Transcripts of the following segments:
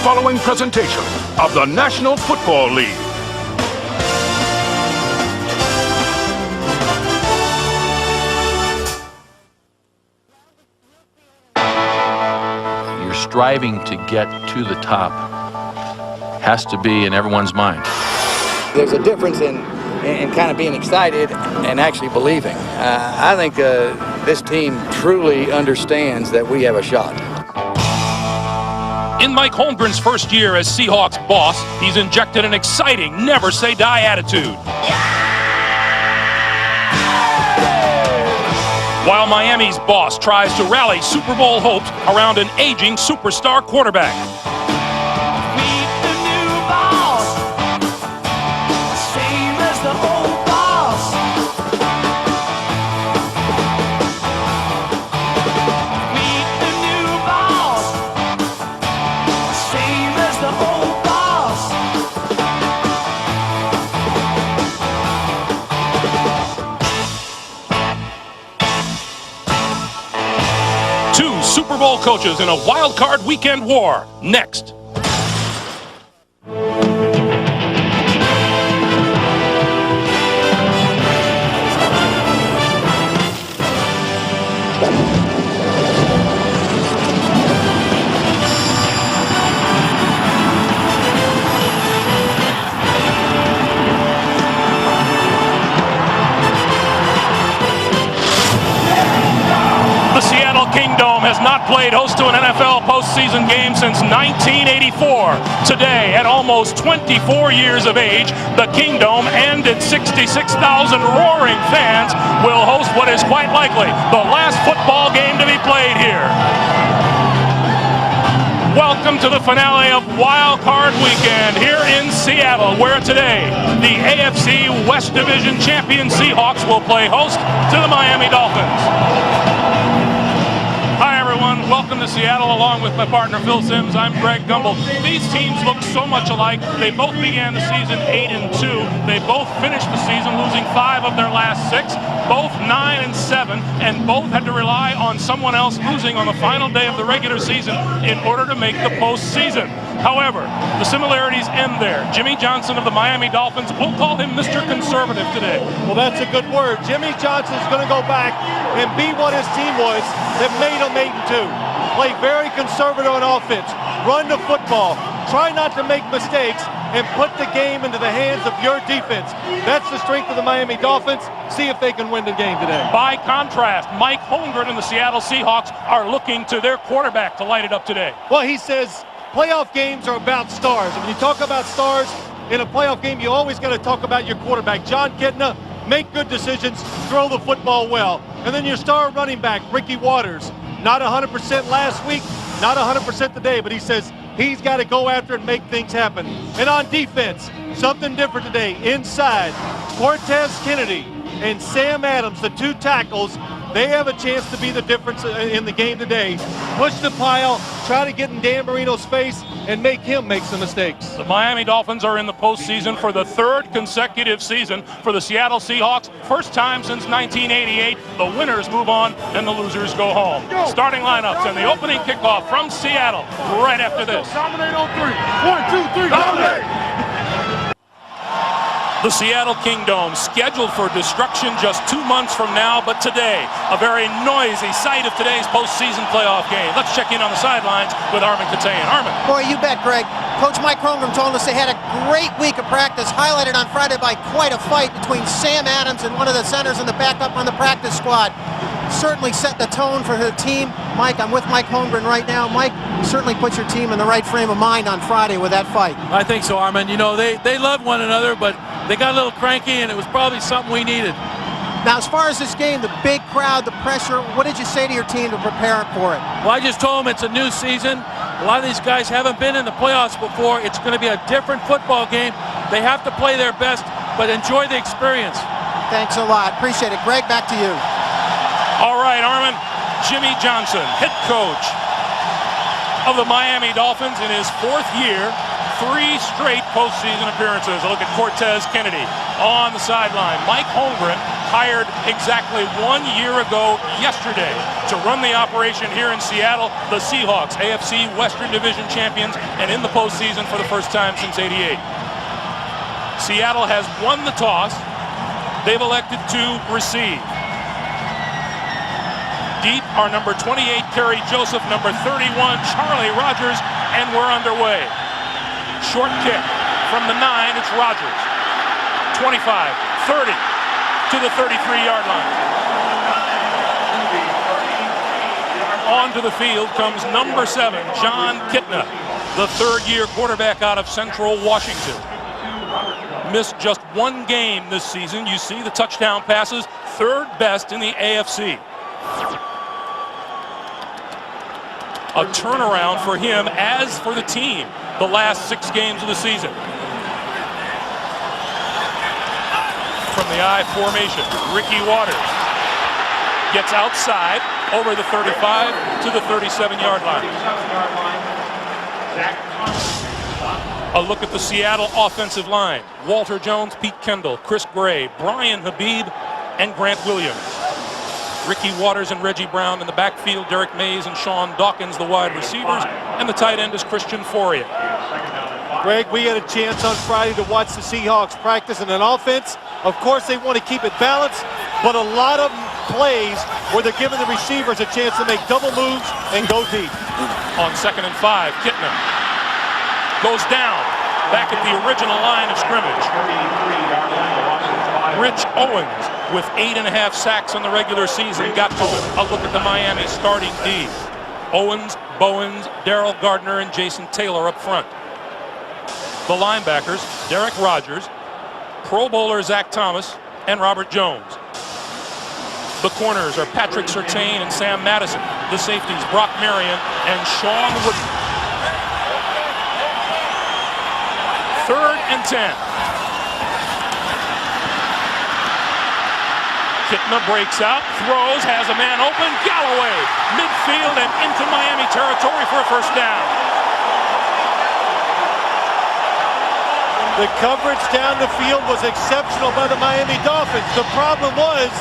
following presentation of the National Football League. You're striving to get to the top has to be in everyone's mind. There's a difference in kind of being excited and actually believing. I think this team truly understands that we have a shot. In Mike Holmgren's first year as Seahawks boss, he's injected an exciting, never-say-die attitude. While Miami's boss tries to rally Super Bowl hopes around an aging superstar quarterback. Super Bowl coaches in a wild card weekend war. Next. Has not played host to an NFL postseason game since 1984. Today, at almost 24 years of age, the Kingdome and its 66,000 roaring fans will host what is quite likely the last football game to be played here. Welcome to the finale of Wild Card Weekend here in Seattle, where today the AFC West Division champion Seahawks will play host to the Miami Dolphins. Welcome to Seattle, along with my partner Phil Simms. I'm Greg Gumbel. These teams look so much alike. They both began the season 8-2. They both finished the season losing 5 of their last 6, both 9-7, and both had to rely on someone else losing on the final day of the regular season in order to make the postseason. However, the similarities end there. Jimmy Johnson of the Miami Dolphins, we'll call him Mr. Conservative today. Well, that's a good word. Jimmy Johnson's going to go back and be what his team was that made him 8-2. Play very conservative on offense. Run the football. Try not to make mistakes and put the game into the hands of your defense. That's the strength of the Miami Dolphins. See if they can win the game today. By contrast, Mike Holmgren and the Seattle Seahawks are looking to their quarterback to light it up today. Well, he says playoff games are about stars. And when you talk about stars in a playoff game, you always got to talk about your quarterback. John Kitna, make good decisions, throw the football well. And then your star running back, Ricky Waters, not 100% last week, not 100% today, but he says he's got to go after and make things happen. And on defense, something different today. Inside, Cortez Kennedy and Sam Adams, the 2 tackles, they have a chance to be the difference in the game today. Push the pile, try to get in Dan Marino's face, and make him make some mistakes. The Miami Dolphins are in the postseason for the 3rd consecutive season. For the Seattle Seahawks, first time since 1988. The winners move on and the losers go home. Starting lineups and the opening kickoff from Seattle right after this. Dominate on 3. 1, 2, 3, dominate! The Seattle Kingdome scheduled for destruction just 2 months from now, but today, a very noisy sight of today's postseason playoff game. Let's check in on the sidelines with Armin Katayan. Armin. Boy, you bet, Greg. Coach Mike Holmgren told us they had a great week of practice, highlighted on Friday by quite a fight between Sam Adams and one of the centers and the backup on the practice squad. Certainly set the tone for the team. Mike, I'm with Mike Holmgren right now. Mike, certainly put your team in the right frame of mind on Friday with that fight. I think so, Armin. You know, they love one another, but they got a little cranky, and it was probably something we needed. Now, as far as this game, the big crowd, the pressure, what did you say to your team to prepare for it? Well, I just told them it's a new season. A lot of these guys haven't been in the playoffs before. It's going to be a different football game. They have to play their best, but enjoy the experience. Thanks a lot. Appreciate it. Greg, back to you. All right, Armin. Jimmy Johnson, head coach of the Miami Dolphins in his 4th year. 3 straight postseason appearances. A look at Cortez Kennedy on the sideline. Mike Holmgren hired exactly 1 year ago yesterday to run the operation here in Seattle. The Seahawks, AFC Western Division champions, and in the postseason for the first time since '88. Seattle has won the toss. They've elected to receive. Deep are number 28, Kerry Joseph, number 31, Charlie Rogers, and we're underway. Short kick from the 9, it's Rogers. 25, 30, to the 33-yard line. Onto the field comes number 7, John Kitna, the third-year quarterback out of Central Washington. Missed just one game this season. You see the touchdown passes, third best in the AFC. A turnaround for him, as for the team, the last 6 games of the season. From the I formation, Ricky Waters gets outside over the 35 to the 37-yard line. A look at the Seattle offensive line. Walter Jones, Pete Kendall, Chris Gray, Brian Habib, and Grant Williams. Ricky Waters and Reggie Brown in the backfield, Derek Mays and Sean Dawkins, the wide receivers, and the tight end is Christian Foria. Greg, we had a chance on Friday to watch the Seahawks practice in an offense. Of course, they want to keep it balanced, but a lot of plays where they're giving the receivers a chance to make double moves and go deep. On 2nd and 5, Kitna goes down, back at the original line of scrimmage. Rich Owens, with 8.5 sacks in the regular season, got to it. A look at the Miami starting D. Owens, Bowens, Darrell Gardner, and Jason Taylor up front. The linebackers, Derek Rogers, Pro Bowler Zach Thomas, and Robert Jones. The corners are Patrick Surtain and Sam Madison. The safeties, Brock Marion and Sean Wood. 3rd and 10. Kitna breaks out, throws, has a man open, Galloway, midfield and into Miami territory for a first down. The coverage down the field was exceptional by the Miami Dolphins. The problem was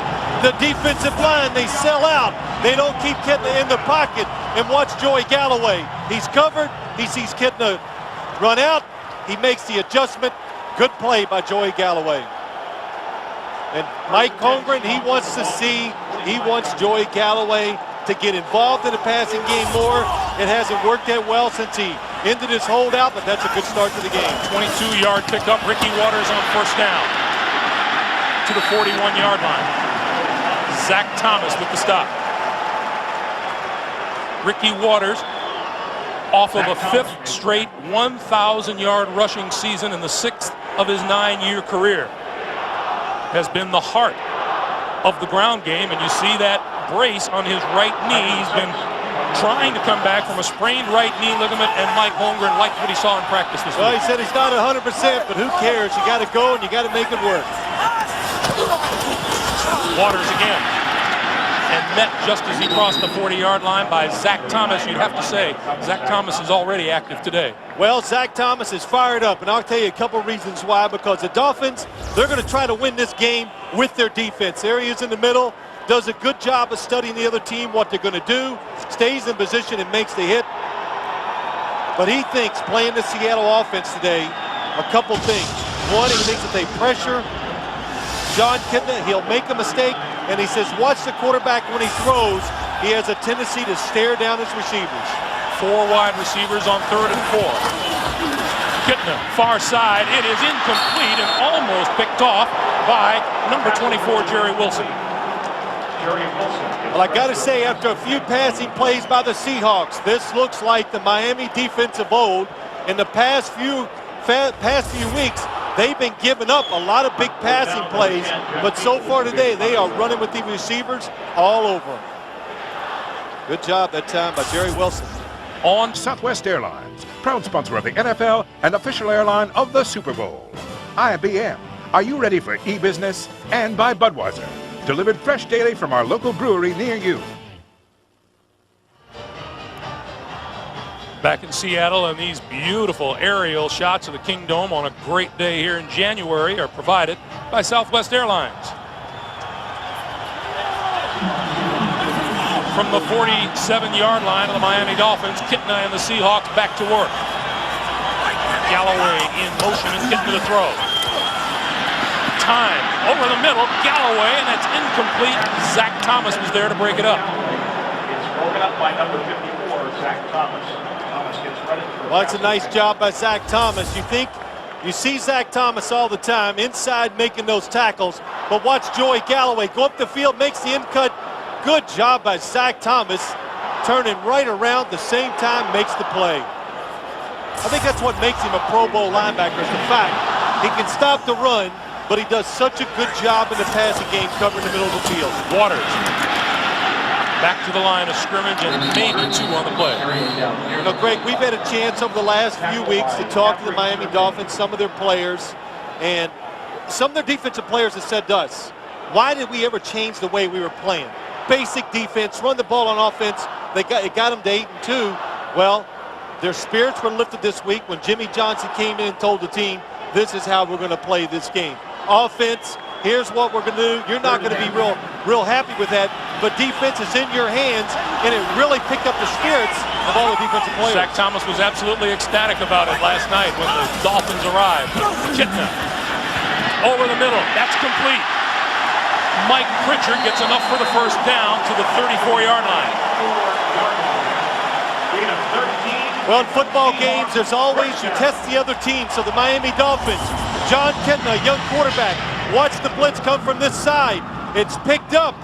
the defensive line. They sell out. They don't keep Kitna in the pocket. And watch Joey Galloway. He's covered. He sees Kitna run out. He makes the adjustment. Good play by Joey Galloway. And Mike Holmgren, he wants Joey Galloway to get involved in the passing game more. It hasn't worked that well since he ended his holdout, but that's a good start to the game. 22-yard pickup, Ricky Waters on first down to the 41-yard line. Zach Thomas with the stop. Ricky Waters, off of a 5th straight 1,000-yard rushing season in the 6th of his 9-year career, has been the heart of the ground game, and you see that brace on his right knee. He's been trying to come back from a sprained right knee ligament, and Mike Holmgren liked what he saw in practice this week. Well, he said he's not 100%, but who cares? You got to go and you got to make it work. Waters again, and met just as he crossed the 40-yard line by Zach Thomas. You'd have to say Zach Thomas is already active today. Well, Zach Thomas is fired up, and I'll tell you a couple reasons why. Because the Dolphins, they're going to try to win this game with their defense. There he is in the middle, does a good job of studying the other team, what they're going to do, stays in position and makes the hit. But he thinks playing the Seattle offense today, a couple things. One, he thinks if they pressure John Kitna, he'll make a mistake, and he says watch the quarterback when he throws. He has a tendency to stare down his receivers. 4 wide receivers on 3rd and 4. Kitna, far side. It is incomplete and almost picked off by number 24, Jerry Wilson. Well, I got to say, after a few passing plays by the Seahawks, this looks like the Miami defense of old. In the past few weeks, they've been giving up a lot of big passing plays, but so far today, they are running with the receivers all over them. Good job that time by Jerry Wilson. On Southwest Airlines, proud sponsor of the NFL and official airline of the Super Bowl. IBM, are you ready for e-business? And by Budweiser, delivered fresh daily from our local brewery near you. Back in Seattle, and these beautiful aerial shots of the Kingdome on a great day here in January are provided by Southwest Airlines. from the 47-yard line of the Miami Dolphins. Kitna and the Seahawks back to work. Galloway in motion and Kitna to throw. Time over the middle, Galloway, and that's incomplete. Zach Thomas was there to break it up. It's broken up by number 54, Zach Thomas. Thomas gets credit for. Well, it's a nice job by Zach Thomas. You see Zach Thomas all the time inside making those tackles, but watch Joey Galloway go up the field, makes the in cut. Good job by Zach Thomas, turning right around the same time, makes the play. I think that's what makes him a Pro Bowl linebacker, is the fact he can stop the run, but he does such a good job in the passing game covering the middle of the field. Waters back to the line of scrimmage and maybe 2 on the play. You know, Greg, we've had a chance over the last few weeks to talk to the Miami Dolphins, some of their players, and some of their defensive players have said to us, why did we ever change the way we were playing? Basic defense, run the ball on offense. It got them to 8-2. Well, their spirits were lifted this week when Jimmy Johnson came in and told the team, this is how we're going to play this game. Offense, here's what we're going to do. You're not going to be real happy with that, but defense is in your hands, and it really picked up the spirits of all the defensive players. Zach Thomas was absolutely ecstatic about it last night when the Dolphins arrived. Kitna over the middle. That's complete. Mike Pritchard gets enough for the first down to the 34-yard line. Well, in football games, there's always, you test the other team. So the Miami Dolphins, John Kitna, young quarterback, watch the blitz come from this side. It's picked up.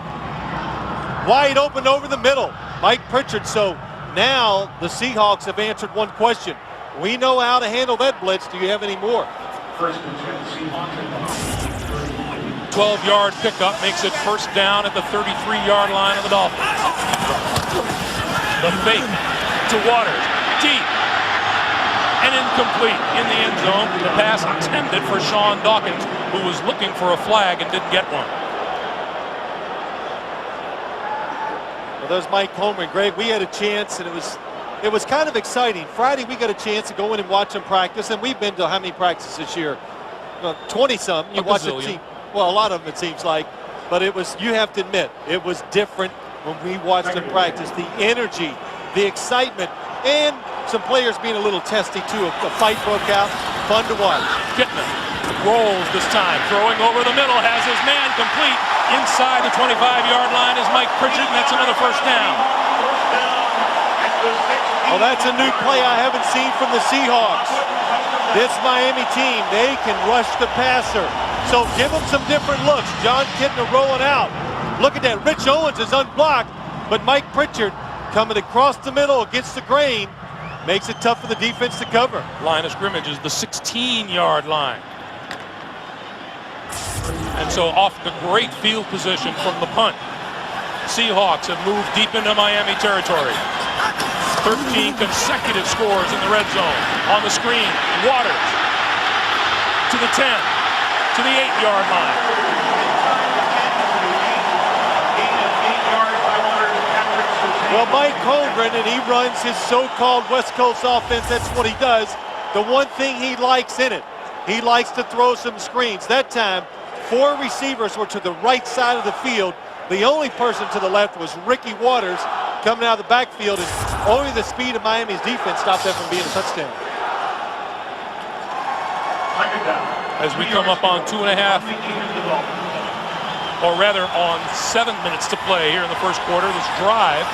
Wide open over the middle. Mike Pritchard. So now the Seahawks have answered one question. We know how to handle that blitz. Do you have any more? 12-yard pickup makes it first down at the 33-yard line of the Dolphins. The fake to Waters, deep and incomplete in the end zone. The pass intended for Sean Dawkins, who was looking for a flag and didn't get one. Well, there's Mike Holmgren. Greg, we had a chance, and it was kind of exciting. Friday, we got a chance to go in and watch them practice, and we've been to how many practices this year? 20-something. You watch the team. Well, a lot of them, it seems like. But you have to admit, it was different when we watched them practice. The energy, the excitement, and some players being a little testy, too. A fight broke out. Fun to watch. Kitna rolls this time. Throwing over the middle. Has his man complete. Inside the 25-yard line is Mike Pritchard, and that's another first down. Well, that's a new play I haven't seen from the Seahawks. This Miami team, they can rush the passer. So give them some different looks. John Kitna rolling out. Look at that. Rich Owens is unblocked, but Mike Pritchard coming across the middle against the grain makes it tough for the defense to cover. Line of scrimmage is the 16-yard line. And so off the great field position from the punt. Seahawks have moved deep into Miami territory. 13 consecutive scores in the red zone. On the screen, Waters to the 10, to the 8-yard line. Well, Mike Holmgren, and he runs his so-called West Coast offense. That's what he does. The one thing he likes in it, he likes to throw some screens. That time, 4 receivers were to the right side of the field. The only person to the left was Ricky Waters coming out of the backfield, and only the speed of Miami's defense stopped that from being a touchdown. As we come up on 2.5, or rather on 7 minutes to play here in the first quarter, this drive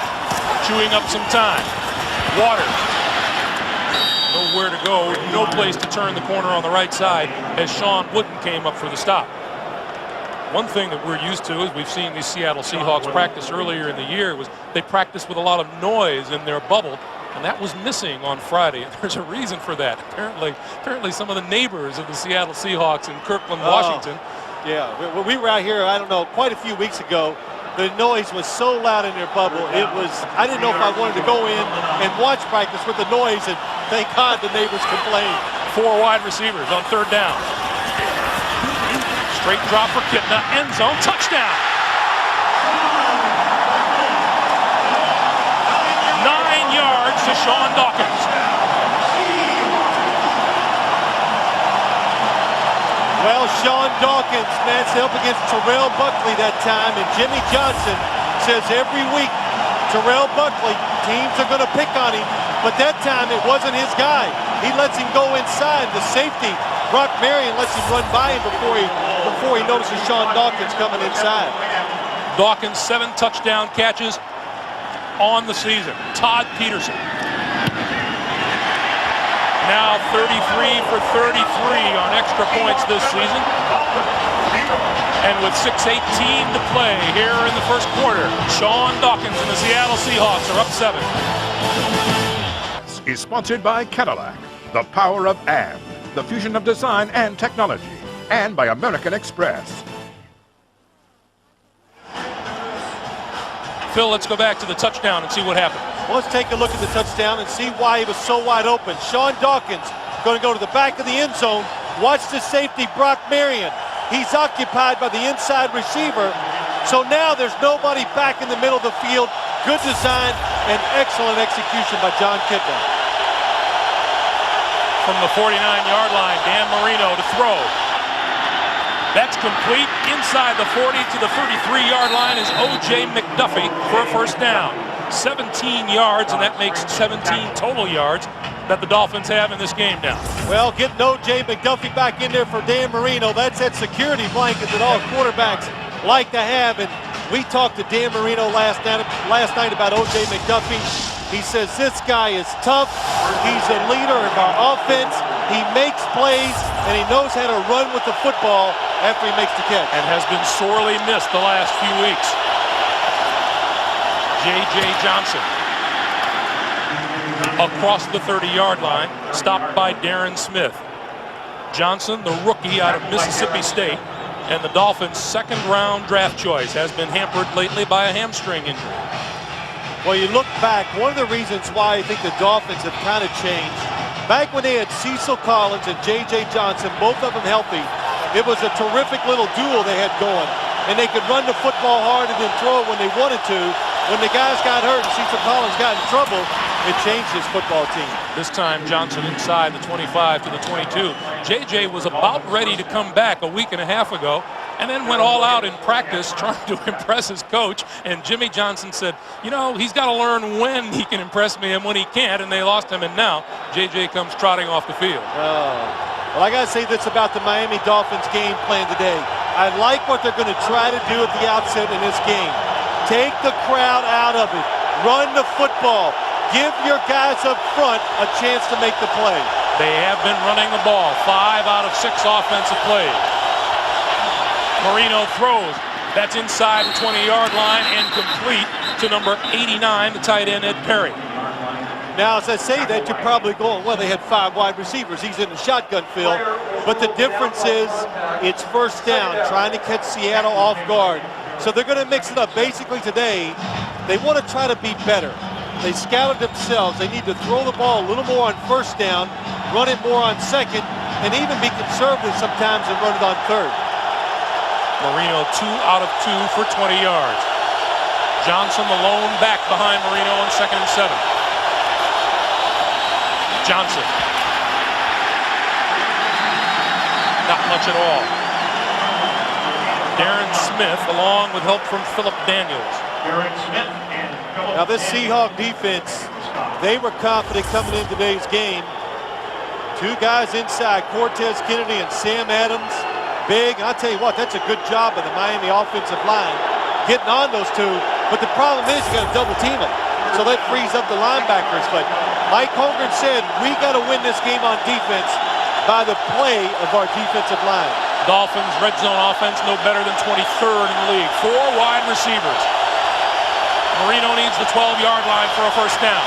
chewing up some time. Waters, nowhere to go, no place to turn the corner on the right side as Sean Wooden came up for the stop. One thing that we're used to is we've seen these Seattle Seahawks practice earlier in the year was they practiced with a lot of noise in their bubble, and that was missing on Friday. And there's a reason for that. Apparently some of the neighbors of the Seattle Seahawks in Kirkland, Washington. Yeah, we were out here, I don't know, quite a few weeks ago. The noise was so loud in their bubble. I didn't know if I wanted to go in and watch practice with the noise, and thank God the neighbors complained. 4 wide receivers on 3rd down. Straight drop for Kitna, end zone, touchdown. 9 yards to Sean Dawkins. Well, Sean Dawkins matched up against Terrell Buckley that time, and Jimmy Johnson says every week Terrell Buckley, teams are going to pick on him, but that time it wasn't his guy. He lets him go inside. The safety, Brock Marion, lets him run by him before he notices Sean Dawkins coming inside. Dawkins, 7 touchdown catches on the season. Todd Peterson. Now 33 for 33 on extra points this season. And with 6:18 to play here in the first quarter, Sean Dawkins and the Seattle Seahawks are up 7. Is sponsored by Cadillac, the power of and, the fusion of design and technology, and by American Express. Phil, let's go back to the touchdown and see what happened. Well, let's take a look at the touchdown and see why he was so wide open. Sean Dawkins going to go to the back of the end zone. Watch the safety, Brock Marion. He's occupied by the inside receiver. So now there's nobody back in the middle of the field. Good design and excellent execution by John Kitna. From the 49-yard line, Dan Marino to throw. That's complete. Inside the 40 to the 33-yard line is O.J. McDuffie for a first down. 17 yards, and that makes 17 total yards that the Dolphins have in this game now. Well, getting O.J. McDuffie back in there for Dan Marino, that's that security blanket that all quarterbacks like to have. And we talked to Dan Marino last night about O.J. McDuffie. He says this guy is tough. He's a leader of our offense. He makes plays, and he knows how to run with the football after he makes the catch. And has been sorely missed the last few weeks. J.J. Johnson across the 30-yard line, stopped by Darren Smith. Johnson, the rookie out of Mississippi State, and the Dolphins' second-round draft choice, has been hampered lately by a hamstring injury. Well, you look back, one of the reasons why I think the Dolphins have kind of changed, back when they had Cecil Collins and J.J. Johnson, both of them healthy, it was a terrific little duel they had going. And they could run the football hard and then throw it when they wanted to. When the guys got hurt and Cecil Collins got in trouble, it changed his football team. This time Johnson inside the 25 to the 22. J.J. was about ready to come back a week and a half ago, and then went all out in practice trying to impress his coach. And Jimmy Johnson said, you know, he's got to learn when he can impress me and when he can't, and they lost him. And now J.J. comes trotting off the field. Well, I got to say this about the Miami Dolphins game plan today. I like what they're going to try to do at the outset in this game. Take the crowd out of it. Run the football. Give your guys up front a chance to make the play. They have been running the ball 5 out of 6 offensive plays. Marino throws. That's inside the 20-yard line and complete to number 89, the tight end, Ed Perry. Now, as I say that, you're probably going, well, they had 5 wide receivers. He's in the shotgun field. But the difference is it's first down, trying to catch Seattle off guard. So they're going to mix it up. Basically today, they want to try to be better. They scouted themselves. They need to throw the ball a little more on first down, run it more on second, and even be conservative sometimes and run it on third. Marino 2 out of 2 for 20 yards. Johnson the lone back behind Marino on 2nd and 7. Johnson. Not much at all. Darren Smith, along with help from Philip Daniels. Now this Seahawk defense, they were confident coming in today's game. 2 guys inside, Cortez Kennedy and Sam Adams. Big, I'll tell you what, that's a good job of the Miami offensive line getting on those 2. But the problem is you got to double team them. So that frees up the linebackers. But Mike Holmgren said we got to win this game on defense by the play of our defensive line. Dolphins red zone offense no better than 23rd in the league. 4 wide receivers. Marino needs the 12-yard line for a first down.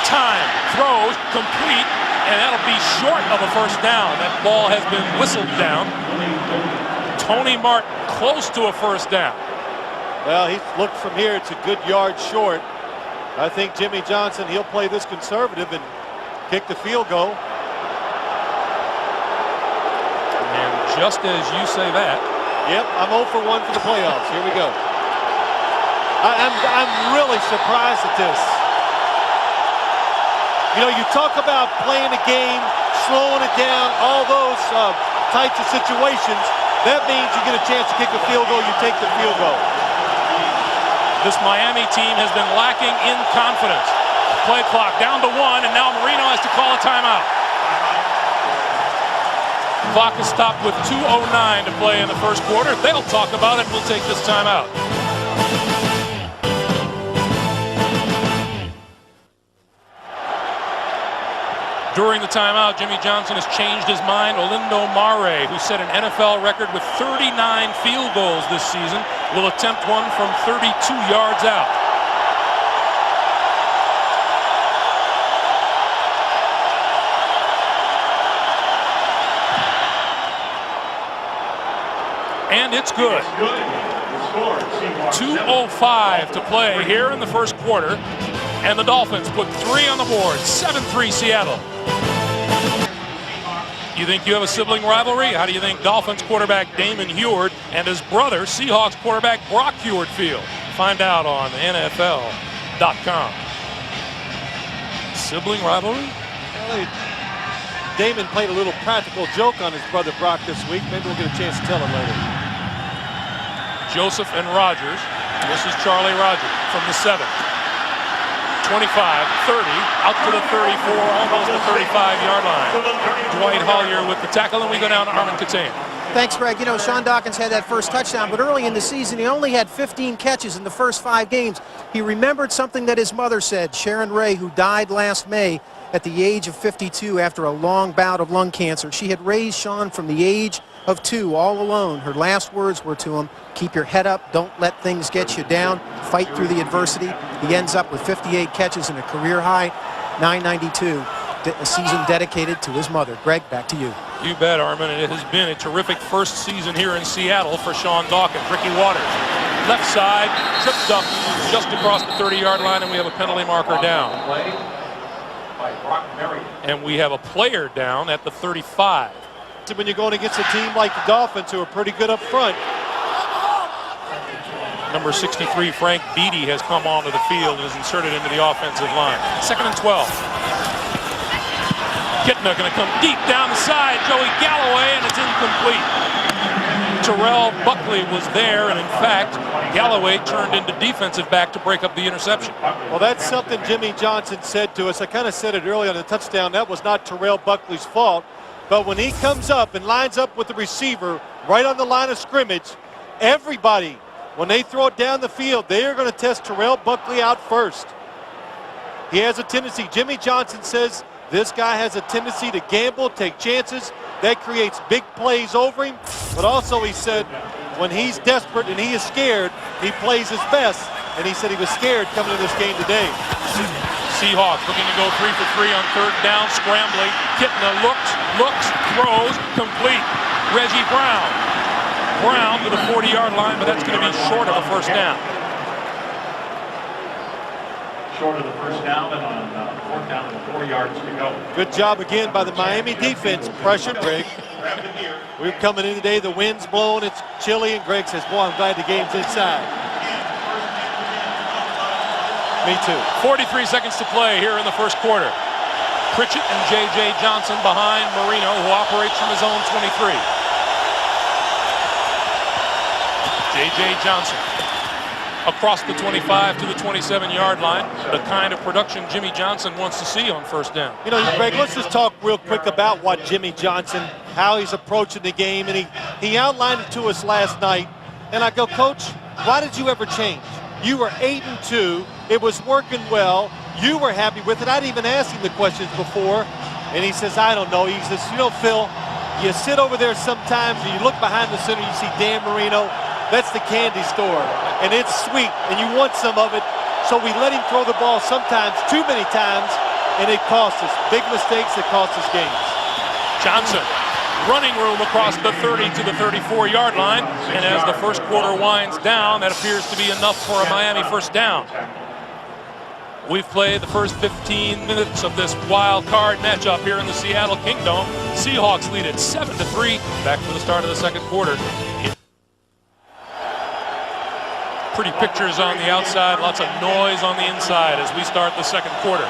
Time, throws, complete, and that'll be short of a first down. That ball has been whistled down. Tony Martin close to a first down. Well, he's looked from here. It's a good yard short. I think Jimmy Johnson, he'll play this conservative and kick the field goal. And just as you say that. Yep, I'm 0 for 1 for the playoffs. Here we go. I'm really surprised at this. You know, you talk about playing a game, slowing it down, all those types of situations. That means you get a chance to kick a field goal, you take the field goal. This Miami team has been lacking in confidence. Play clock down to 1, and now Marino has to call a timeout. Clock is stopped with 2:09 to play in the first quarter. They'll talk about it. We'll take this timeout. During the timeout, Jimmy Johnson has changed his mind. Olindo Mare, who set an NFL record with 39 field goals this season, will attempt one from 32 yards out. And it's good. 2:05 to play here in the first quarter. And the Dolphins put 3 on the board. 7-3 Seattle. You think you have a sibling rivalry? How do you think Dolphins quarterback Damon Huard and his brother Seahawks quarterback Brock Huard feel? Find out on NFL.com. Sibling rivalry? Well, Damon played a little practical joke on his brother Brock this week. Maybe we'll get a chance to tell him later. Joseph and Rogers. This is Charlie Rogers from the 7. 25, 30, out to the 34, almost the 35-yard line. Dwight Hollier with the tackle, and we go down to Armin Catane. Thanks, Greg. You know, Sean Dawkins had that first touchdown, but early in the season, he only had 15 catches in the first 5 games. He remembered something that his mother said, Sharon Ray, who died last May at the age of 52 after a long bout of lung cancer. She had raised Sean from the age of 2 all alone. Her last words were to him, keep your head up, don't let things get you down, fight through the adversity. He ends up with 58 catches and a career high 992, a season dedicated to his mother. Greg, back to you. You bet, Armin. It has been a terrific first season here in Seattle for Sean Dawkins. Ricky Waters, left side, tripped up just across the 30-yard line, and we have a penalty marker down. And we have a player down at the 35. When you're going against a team like the Dolphins, who are pretty good up front. Number 63, Frank Beatty, has come onto the field and is inserted into the offensive line. 2nd and 12. Kitna going to come deep down the side. Joey Galloway, and it's incomplete. Terrell Buckley was there, and in fact, Galloway turned into defensive back to break up the interception. Well, that's something Jimmy Johnson said to us. I kind of said it earlier on the touchdown. That was not Terrell Buckley's fault. But when he comes up and lines up with the receiver right on the line of scrimmage, everybody, when they throw it down the field, they are going to test Terrell Buckley out first. He has a tendency. Jimmy Johnson says this guy has a tendency to gamble, take chances. That creates big plays over him. But also he said when he's desperate and he is scared, he plays his best. And he said he was scared coming to this game today. Seahawks looking to go 3 for 3 on 3rd down, scrambling. Kitna looks, throws, complete. Reggie Brown. Brown to the 40-yard line, but that's going to be short of a first down. Short of the first down, and on 4th down and 4 yards to go. Good job again by the Miami defense. Pressure, Greg. We're coming in today, the wind's blowing, it's chilly, and Greg says, boy, I'm glad the game's inside. Me too. 43 seconds to play here in the first quarter. Pritchett and J.J. Johnson behind Marino, who operates from his own 23. J.J. Johnson across the 25 to the 27-yard line. The kind of production Jimmy Johnson wants to see on first down. You know, Greg, let's just talk real quick about what Jimmy Johnson, how he's approaching the game. And he outlined it to us last night. And I go, Coach, why did you ever change? You were 8-2. It was working well. You were happy with it. I'd even asked him the questions before. And he says, I don't know. He says, you know, Phil, you sit over there sometimes and you look behind the center, you see Dan Marino. That's the candy store. And it's sweet. And you want some of it. So we let him throw the ball sometimes, too many times. And it cost us. Big mistakes that cost us games. Johnson. Running room across the 30 to the 34-yard line. And as the first quarter winds down, that appears to be enough for a Miami first down. We've played the first 15 minutes of this wild card matchup here in the Seattle Kingdom. Seahawks lead it 7-3. Back for the start of the second quarter. Pretty pictures on the outside, lots of noise on the inside as we start the second quarter.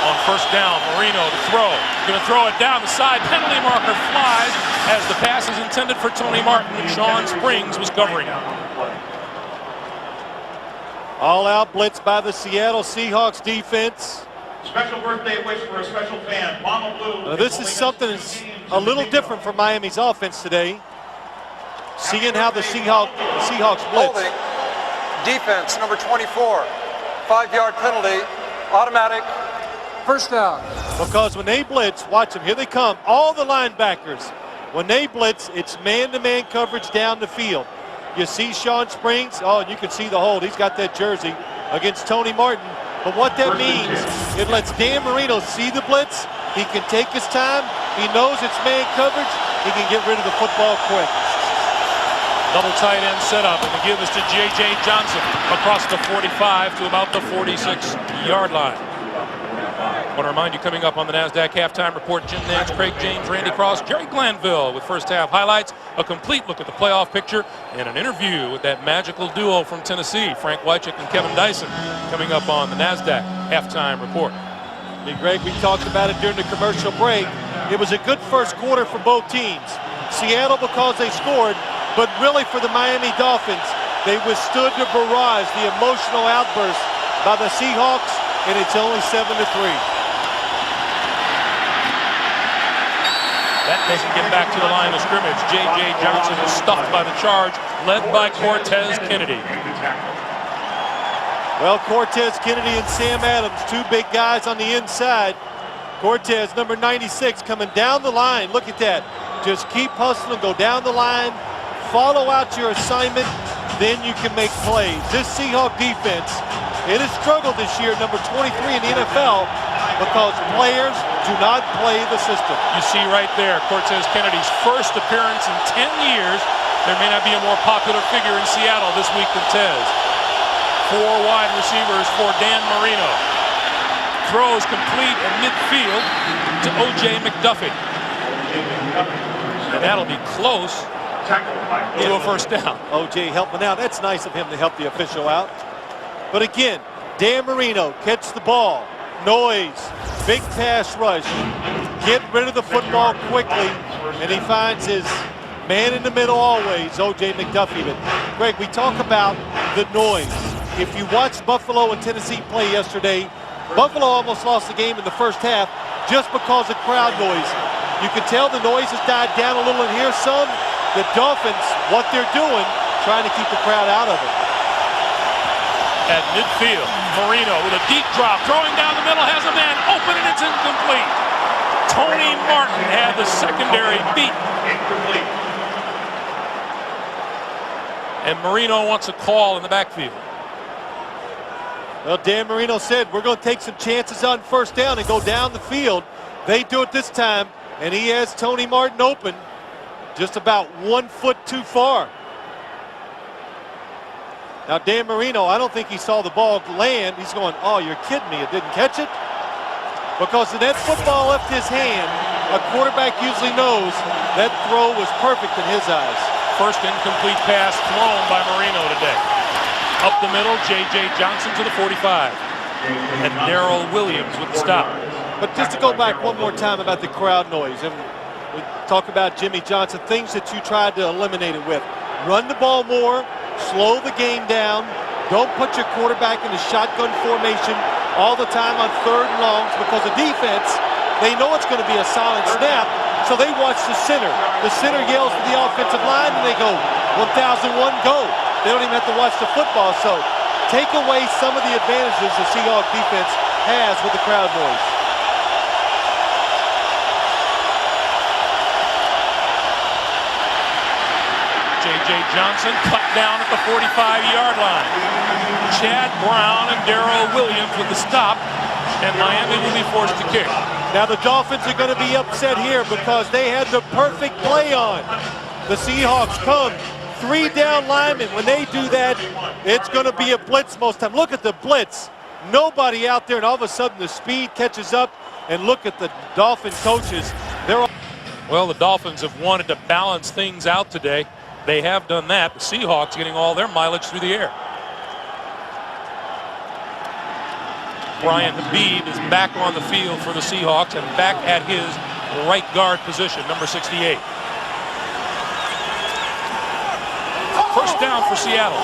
On First down, Marino to throw. Going to throw it down the side. Penalty marker flies as the pass is intended for Tony Martin. Sean Springs was covering it. All out blitz by the Seattle Seahawks defense. Special birthday wish for a special fan, Mama Blue. Now, this is something that's a little different from Miami's offense today. Seeing how the Seahawks blitz. Holding. Defense, number 24. 5-yard penalty. Automatic. First down. Because when they blitz, watch them, here they come, all the linebackers. When they blitz, it's man-to-man coverage down the field. You see Sean Springs, oh, and you can see the hold. He's got that jersey against Tony Martin. But what that means, it lets Dan Marino see the blitz. He can take his time. He knows it's man coverage. He can get rid of the football quick. Double tight end setup, and the give is to J.J. Johnson across the 45 to about the 46-yard line. I want to remind you, coming up on the NASDAQ Halftime Report, Jim Nance, Craig James, Randy Cross, Jerry Glanville with first half highlights, a complete look at the playoff picture, and an interview with that magical duo from Tennessee, Frank Wycheck and Kevin Dyson, coming up on the NASDAQ Halftime Report. Hey, Greg, we talked about it during the commercial break. It was a good first quarter for both teams. Seattle because they scored, but really for the Miami Dolphins, they withstood the barrage, the emotional outburst by the Seahawks, and it's only 7-3. That doesn't get back to the line of scrimmage. J.J. Johnson is stuffed by the charge, led by Cortez Kennedy. Well, Cortez Kennedy and Sam Adams, two big guys on the inside. Cortez, number 96, coming down the line. Look at that. Just keep hustling, go down the line, follow out your assignment, then you can make plays. This Seahawk defense, it has struggled this year, number 23 in the NFL, because players do not play the system. You see right there, Cortez Kennedy's first appearance in 10 years. There may not be a more popular figure in Seattle this week than Tez. 4 wide receivers for Dan Marino. Throws complete at midfield to O.J. McDuffie. And that'll be close to a first down. O.J. helping out. That's nice of him to help the official out. But again, Dan Marino gets the ball. Noise, big pass rush, get rid of the football quickly, and he finds his man in the middle always, O.J. McDuffie. But Greg, we talk about the noise. If you watched Buffalo and Tennessee play yesterday, Buffalo almost lost the game in the first half just because of crowd noise. You can tell the noise has died down a little in here some. The Dolphins, what they're doing, trying to keep the crowd out of it. At midfield, Marino with a deep drop, throwing down the middle, has a man open, and it's incomplete. Tony Martin had the secondary beat. And Marino wants a call in the backfield. Well, Dan Marino said, we're going to take some chances on first down and go down the field. They do it this time, and he has Tony Martin open just about 1 foot too far. Now, Dan Marino, I don't think he saw the ball land. He's going, oh, you're kidding me. It didn't catch it? Because when that football left his hand, a quarterback usually knows that throw was perfect in his eyes. First incomplete pass thrown by Marino today. Up the middle, J.J. Johnson to the 45. And Darrell Williams with the stop. But just to go back one more time about the crowd noise, and we talk about Jimmy Johnson, things that you tried to eliminate it with. Run the ball more. Slow the game down. Don't put your quarterback in a shotgun formation all the time on 3rd and longs, because the defense, they know it's going to be a solid snap, so they watch the center. The center yells to the offensive line, and they go, 1001, go. They don't even have to watch the football, so take away some of the advantages the Seahawks defense has with the crowd noise. J.J. Johnson cut down at the 45-yard line. Chad Brown and Darrell Williams with the stop, and Miami will be forced to kick. Now the Dolphins are going to be upset here because they had the perfect play on. The Seahawks come 3 down linemen. When they do that, it's going to be a blitz most time. Look at the blitz. Nobody out there, and all of a sudden the speed catches up, and look at the Dolphin coaches. Well, the Dolphins have wanted to balance things out today. They have done that. The Seahawks getting all their mileage through the air. Brian Habib is back on the field for the Seahawks and back at his right guard position, number 68. First down for Seattle.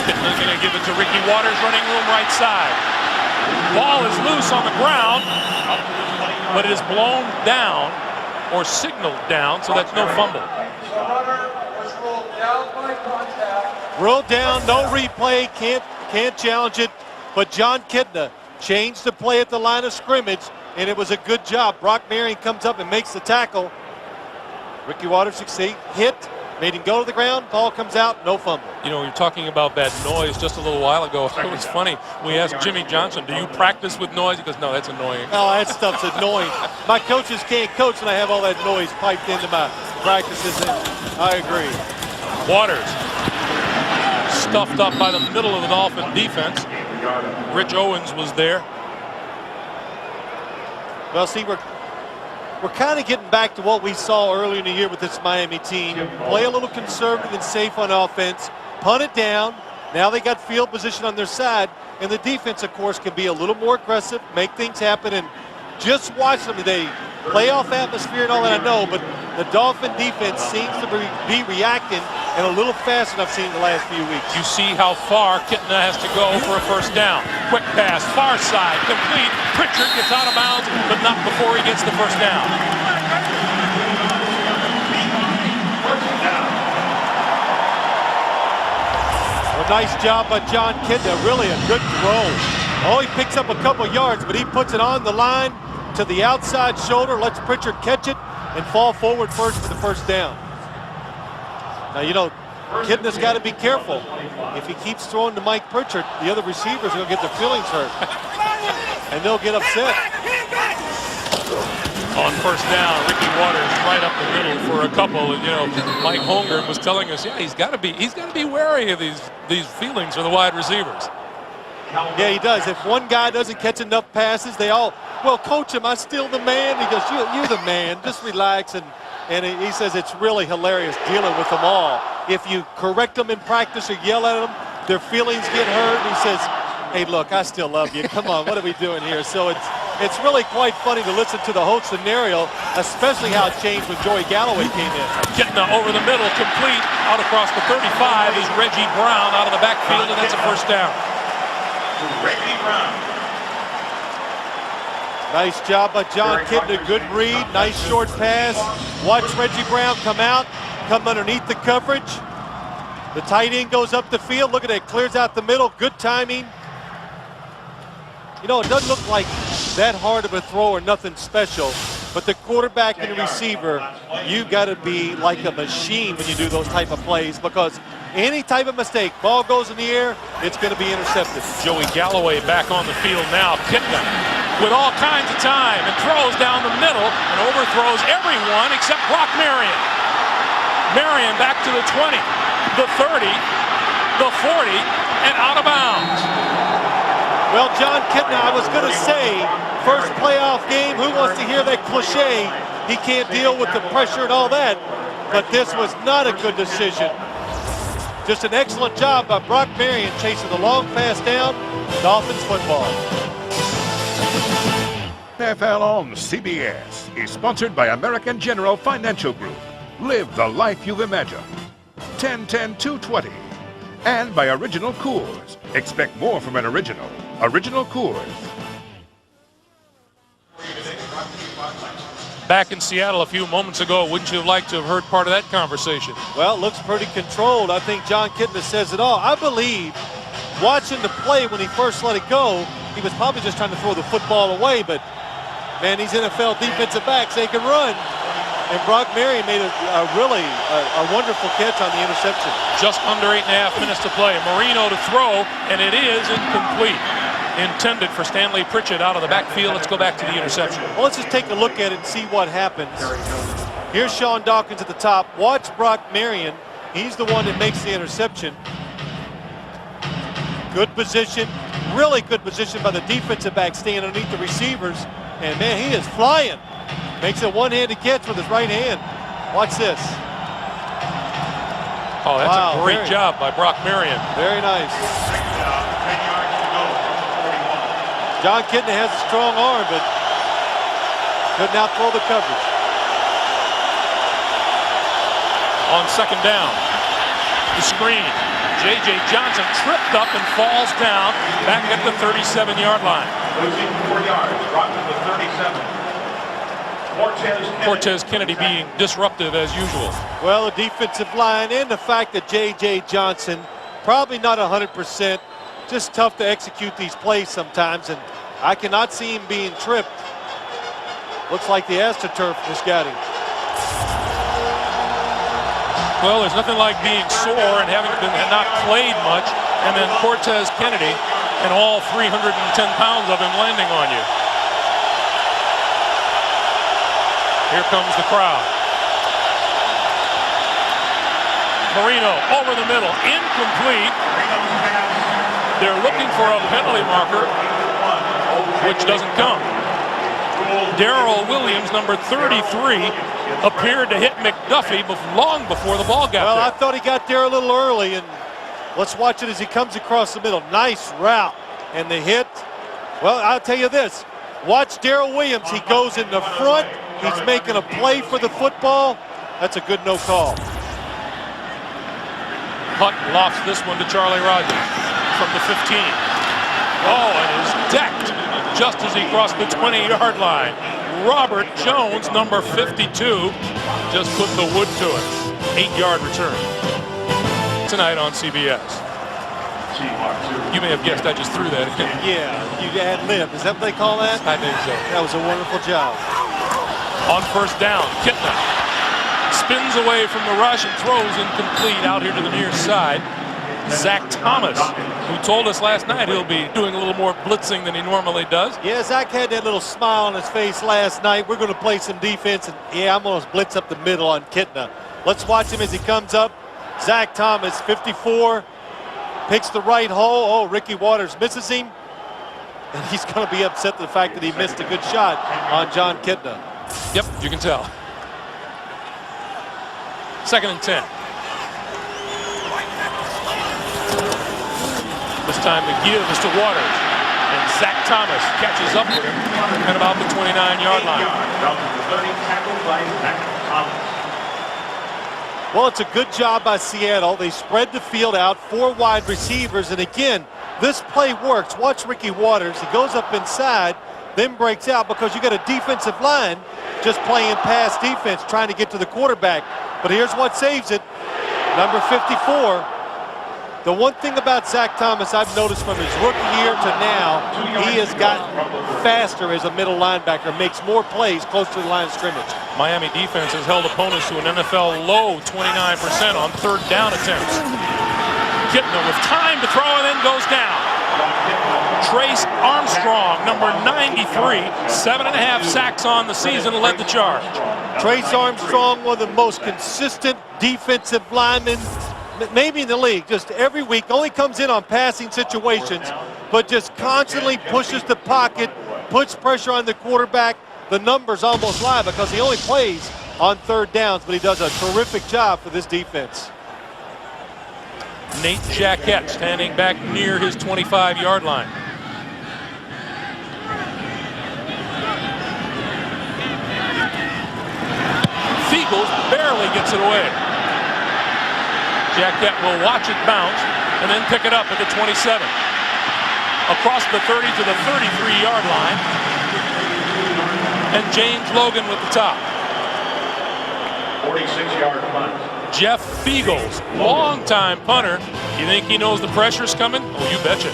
Kittner's going to give it to Ricky Waters, running room right side. Ball is loose on the ground, but it is blown down or signaled down, so that's no fumble. Ruled down, no replay, can't challenge it. But John Kittner changed the play at the line of scrimmage, and it was a good job. Brock Marion comes up and makes the tackle. Ricky Waters hit, made him go to the ground. Ball comes out, no fumble. You know, we were talking about that noise just a little while ago. It was funny. We asked Jimmy Johnson, do you practice with noise? He goes, no, that's annoying. Oh, that stuff's annoying. My coaches can't coach when I have all that noise piped into my practices, and I agree. Waters stuffed up by the middle of the Dolphin defense. Rich Owens was there. Well, see, we're kind of getting back to what we saw earlier in the year with this Miami team. Play a little conservative and safe on offense, punt it down. Now they got field position on their side, and the defense, of course, can be a little more aggressive, make things happen, and just watch them today. Playoff atmosphere and all that I know, but the Dolphin defense seems to be reacting and a little faster than I've seen in the last few weeks. You see how far Kittner has to go for a first down. Quick pass, far side, complete. Pritchard gets out of bounds, but not before he gets the first down. Well, nice job by John Kittner. Really a good throw. Oh, he picks up a couple yards, but he puts it on the line to the outside shoulder, lets Pritchard catch it and fall forward first for the first down. Now, you know, Kittner's got to be careful. If he keeps throwing to Mike Pritchard, the other receivers are going to get their feelings hurt. And they'll get upset. On first down, Ricky Waters right up the middle for a couple. And, you know, Mike Holmgren was telling us, yeah, he's got to be wary of these feelings of the wide receivers. Yeah, he does. If one guy doesn't catch enough passes, they all, well, coach him, I'm still the man. He goes, you're the man, just relax. And he says it's really hilarious dealing with them all. If you correct them in practice or yell at them, their feelings get hurt. And he says, hey, look, I still love you. Come on, what are we doing here? So it's really quite funny to listen to the whole scenario, especially how it changed when Joey Galloway came in. Getting over the middle, complete. Out across the 35 is Reggie Brown out of the backfield, and that's a first down. Reggie Brown. Nice job by John Kittner. Good read. Nice short pass. Watch Reggie Brown come out, come underneath the coverage. The tight end goes up the field. Look at it. Clears out the middle. Good timing. You know, it doesn't look like that hard of a throw or nothing special, but the quarterback and the receiver, you got to be like a machine when you do those type of plays, because any type of mistake, ball goes in the air, it's going to be intercepted. Joey Galloway back on the field now. Kittner with all kinds of time and throws down the middle and overthrows everyone except Brock Marion. Marion back to the 20, the 30, the 40, and out of bounds. Well, John Kittner, I was going to say, first playoff game, who wants to hear that cliche? He can't deal with the pressure and all that, but this was not a good decision. Just an excellent job by Brock Marion chasing the long pass down. Dolphins football. NFL on CBS is sponsored by American General Financial Group. Live the life you've imagined. 10-10-220. And by Original Coors. Expect more from an original. Original Coors. Back in Seattle a few moments ago, wouldn't you have liked to have heard part of that conversation? Well, it looks pretty controlled. I think John Kittner says it all. I believe watching the play when he first let it go, he was probably just trying to throw the football away, but man, these NFL defensive backs, they can run. And Brock Marion made a really wonderful catch on the interception. Just under 8.5 minutes to play. Marino to throw, and it is incomplete. Intended for Stanley Pritchard out of the backfield. Let's go back to the interception. Well, let's just take a look at it and see what happens. Here's Sean Dawkins at the top. Watch Brock Marion. He's the one that makes the interception. Good position, really good position by the defensive back staying underneath the receivers. And man, he is flying. Makes a one-handed catch with his right hand. Watch this. Oh, that's Wow, a great job by Brock Marion. Very nice. 10 yards to go from the 41. John Kitna has a strong arm, but couldn't outthrow the coverage. On second down, the screen. J.J. Johnson tripped up and falls down back at the 37-yard line. Losing 4 yards, brought to the 37. Cortez Kennedy being disruptive as usual. Well, the defensive line and the fact that J.J. Johnson, probably not 100%, just tough to execute these plays sometimes, and I cannot see him being tripped. Looks like the AstroTurf just got him. Well, there's nothing like being sore and having not played much, and then Cortez Kennedy and all 310 pounds of him landing on you. Here comes the crowd. Marino over the middle, incomplete. They're looking for a penalty marker, which doesn't come. Darrell Williams, number 33, appeared to hit McDuffie long before the ball got there. Well, I thought he got there a little early, and let's watch it as he comes across the middle. Nice route, and the hit. Well, I'll tell you this. Watch Darrell Williams. He goes in the front. He's making a play for the football. That's a good no call. Hutt lofts this one to Charlie Rogers from the 15. Oh, and is decked just as he crossed the 20-yard line. Robert Jones, number 52, just put the wood to it. 8-yard return. Tonight on CBS. You may have guessed I just threw that in. Yeah, you ad lib. Is that what they call that? I think so. That was a wonderful job. On first down, Kitna spins away from the rush and throws incomplete out here to the near side. Zach Thomas, who told us last night he'll be doing a little more blitzing than he normally does. Yeah, Zach had that little smile on his face last night. We're going to play some defense, and yeah, I'm going to blitz up the middle on Kitna. Let's watch him as he comes up. Zach Thomas, 54, picks the right hole. Oh, Ricky Waters misses him, and he's going to be upset at the fact that he missed a good shot on John Kitna. Yep, you can tell. 2nd and 10. This time the give is to Waters, and Zach Thomas catches up with him at about the 29-yard line. Well, it's a good job by Seattle. They spread the field out, 4 wide receivers, and again, this play works. Watch Ricky Waters. He goes up inside, then breaks out because you got a defensive line just playing pass defense, trying to get to the quarterback. But here's what saves it. Number 54. The one thing about Zach Thomas I've noticed from his rookie year to now, he has gotten faster as a middle linebacker, makes more plays close to the line of scrimmage. Miami defense has held opponents to an NFL low 29% on third down attempts. Kitna with time to throw and then goes down. Trace Armstrong, number 93, 7.5 sacks on the season, led the charge. Trace Armstrong, one of the most consistent defensive linemen maybe in the league, just every week, only comes in on passing situations, but just constantly pushes the pocket, puts pressure on the quarterback. The numbers almost lie because he only plays on third downs, but he does a terrific job for this defense. Nate Jaquette standing back near his 25-yard line. Fiegels barely gets it away. Jaquette will watch it bounce and then pick it up at the 27. Across the 30 to the 33-yard line. And James Logan with the top. 46-yard punt. Jeff Fiegels, longtime punter. You think he knows the pressure's coming? Oh, you betcha.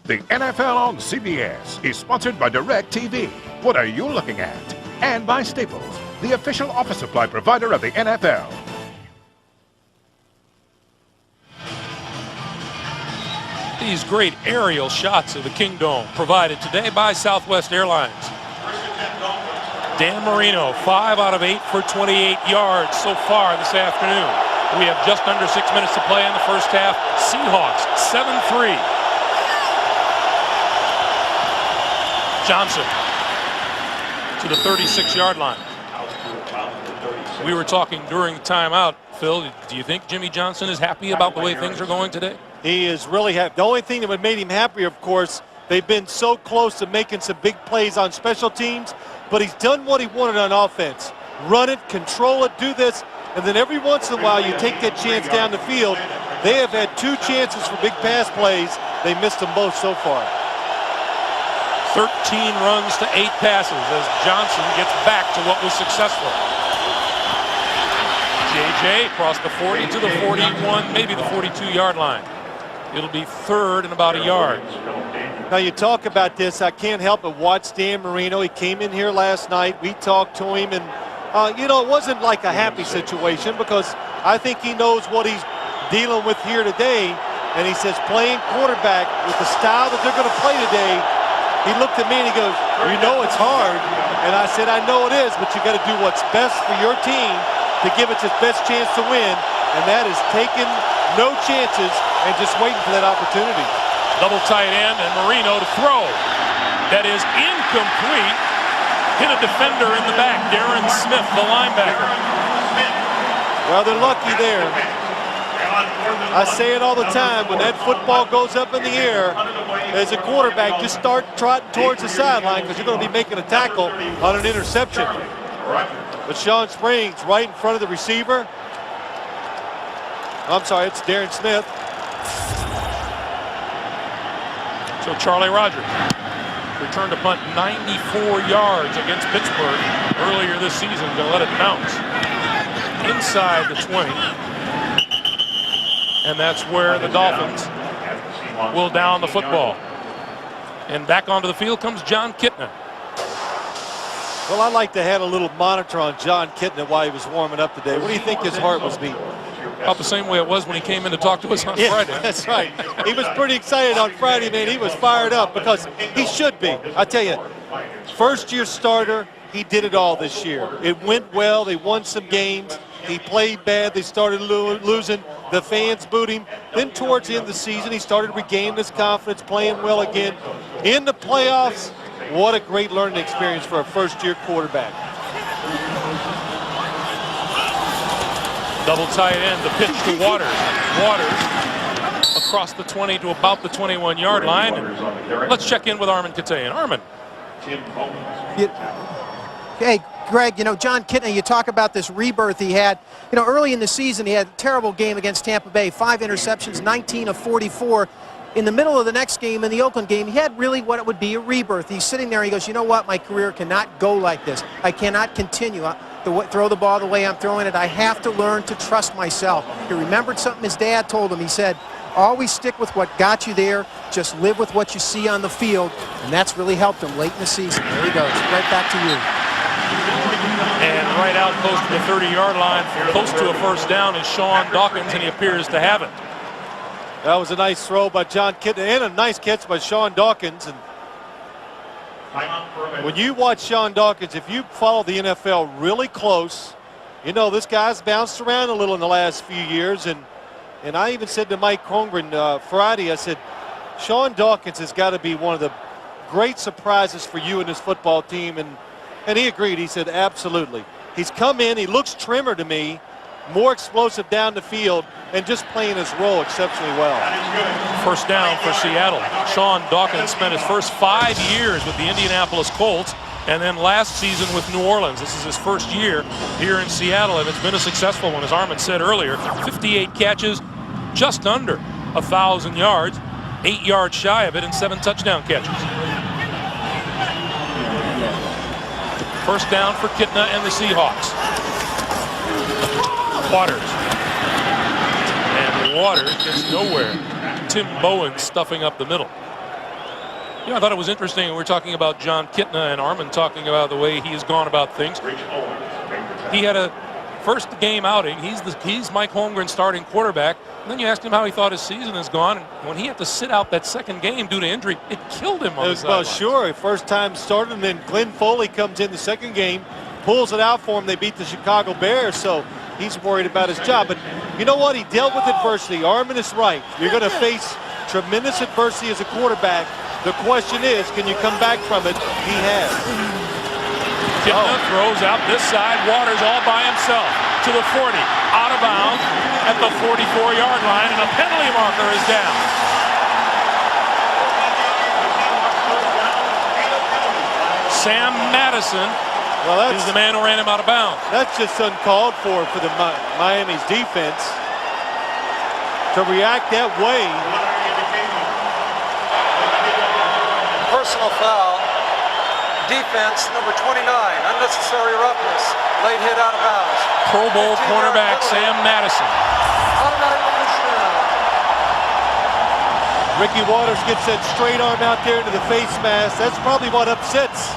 The NFL on CBS is sponsored by DirecTV. What are you looking at? And by Staples, the official office supply provider of the NFL. These great aerial shots of the Kingdome provided today by Southwest Airlines. Dan Marino, 5 out of 8 for 28 yards so far this afternoon. We have just under 6 minutes to play in the first half. Seahawks, 7-3. Johnson to the 36-yard line. We were talking during timeout, Phil. Do you think Jimmy Johnson is happy about the way things are going today? He is really happy. The only thing that would made him happier, of course, they've been so close to making some big plays on special teams, but he's done what he wanted on offense. Run it, control it, do this, and then every once in a while you take that chance down the field. They have had 2 chances for big pass plays. They missed them both so far. 13 runs to 8 passes as Johnson gets back to what was successful. JJ across the 40 to the 41, maybe the 42-yard line. It'll be 3rd and about a yard. Now you talk about this, I can't help but watch Dan Marino. He came in here last night. We talked to him, and you know, it wasn't like a happy situation because I think he knows what he's dealing with here today. And he says playing quarterback with the style that they're going to play today, he looked at me and he goes, you know it's hard. And I said, I know it is, but you got to do what's best for your team to give it its best chance to win. And that is taking no chances and just waiting for that opportunity. Double tight end and Marino to throw. That is incomplete. Hit a defender in the back, Darren Smith, the linebacker. Well, they're lucky there. I say it all the time, when that football goes up in the air, as a quarterback, just start trotting towards the sideline because you're going to be making a tackle on an interception. But Sean Springs right in front of the receiver. I'm sorry, it's Darren Smith. So Charlie Rogers returned a punt 94 yards against Pittsburgh earlier this season. Going to let it bounce inside the 20. And that's where the Dolphins will down the football. And back onto the field comes John Kitna. Well, I'd like to have a little monitor on John Kitna while he was warming up today. What do you think his heart was beating? About the same way it was when he came in to talk to us on Yeah, Friday. that's right. He was pretty excited on Friday, man. He was fired up because he should be. I tell you, first-year starter, he did it all this year. It went well. They won some games. He played bad. They started losing. The fans booed him. Then towards the end of the season, he started regaining his confidence, playing well again. In the playoffs, what a great learning experience for a first-year quarterback. Double tight end, the pitch to Waters. Waters across the 20 to about the 21-yard line. And let's check in with Armin Katayan. Armin. Hey, Greg, you know, John Kitna, you talk about this rebirth he had. You know, early in the season, he had a terrible game against Tampa Bay, 5 interceptions, 19 of 44. In the middle of the next game, in the Oakland game, he had really what it would be a rebirth. He's sitting there, he goes, you know what, my career cannot go like this. I cannot continue to throw the ball the way I'm throwing it. I have to learn to trust myself. He remembered something his dad told him. He said, always stick with what got you there. Just live with what you see on the field. And that's really helped him late in the season. There he goes, right back to you. And right out close to the 30-yard line, close to a first down, is Sean Dawkins, and he appears to have it. That was a nice throw by John Kitna and a nice catch by Sean Dawkins. And when you watch Sean Dawkins, if you follow the NFL really close, you know this guy's bounced around a little in the last few years. And I even said to Mike Holmgren Friday, I said, Sean Dawkins has got to be one of the great surprises for you and this football team. And he agreed. He said, absolutely. He's come in. He looks trimmer to me, more explosive down the field, and just playing his role exceptionally well. First down for Seattle. Sean Dawkins spent his first 5 years with the Indianapolis Colts and then last season with New Orleans. This is his first year here in Seattle, and it's been a successful one, as Armin said earlier. 58 catches, just under 1,000 yards, 8 yards shy of it, and 7 touchdown catches. First down for Kitna and the Seahawks. Waters. And Waters gets nowhere. Tim Bowen stuffing up the middle. You know, I thought it was interesting. We were talking about John Kitna and Armin talking about the way he has gone about things. He had a first game outing. He's Mike Holmgren's starting quarterback. And then you asked him how he thought his season has gone. And when he had to sit out that second game due to injury, it killed him on the sideline. Well, sure. First time started, and then Glenn Foley comes in the second game, pulls it out for him. They beat the Chicago Bears, so he's worried about his job. But you know what? He dealt with adversity. Armin is right. You're going to face tremendous adversity as a quarterback. The question is, can you come back from it? He has. Kitna throws out this side. Waters all by himself to the 40. Out of bounds at the 44-yard line, and a penalty marker is down. Sam Madison is the man who ran him out of bounds. That's just uncalled for the Miami's defense to react that way. Personal foul. Defense, number 29, unnecessary roughness. Late hit out of bounds. Pro Bowl cornerback Sam Madison. Automatic first down. Ricky Waters gets that straight arm out there into the face mask. That's probably what upsets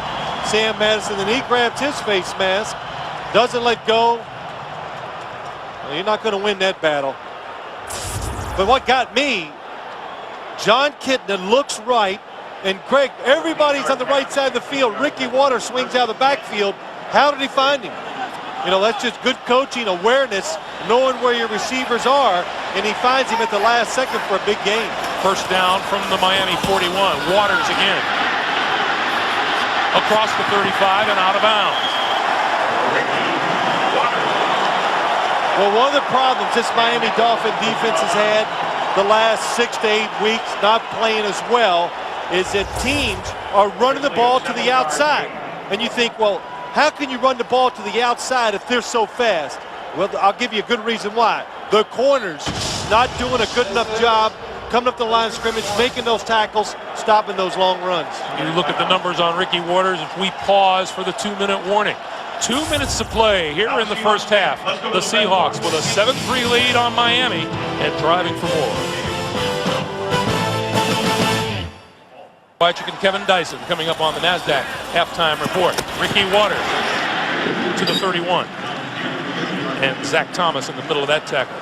Sam Madison. And he grabs his face mask, doesn't let go. Well, you're not going to win that battle. But what got me, John Kitna looks right. And Greg, everybody's on the right side of the field. Ricky Waters swings out of the backfield. How did he find him? You know, that's just good coaching, awareness, knowing where your receivers are, and he finds him at the last second for a big gain. First down from the Miami 41. Waters again. Across the 35 and out of bounds. Well, one of the problems this Miami Dolphin defense has had the last 6 to 8 weeks, not playing as well, is that teams are running the ball to the outside. And you think, well, how can you run the ball to the outside if they're so fast? Well, I'll give you a good reason why. The corners not doing a good enough job coming up the line of scrimmage, making those tackles, stopping those long runs. You look at the numbers on Ricky Waters. If we pause for the 2-minute warning. 2 minutes to play here in the first half. The Seahawks with a 7-3 lead on Miami and driving for more. Wychik and Kevin Dyson coming up on the NASDAQ halftime report. Ricky Waters to the 31. And Zach Thomas in the middle of that tackle.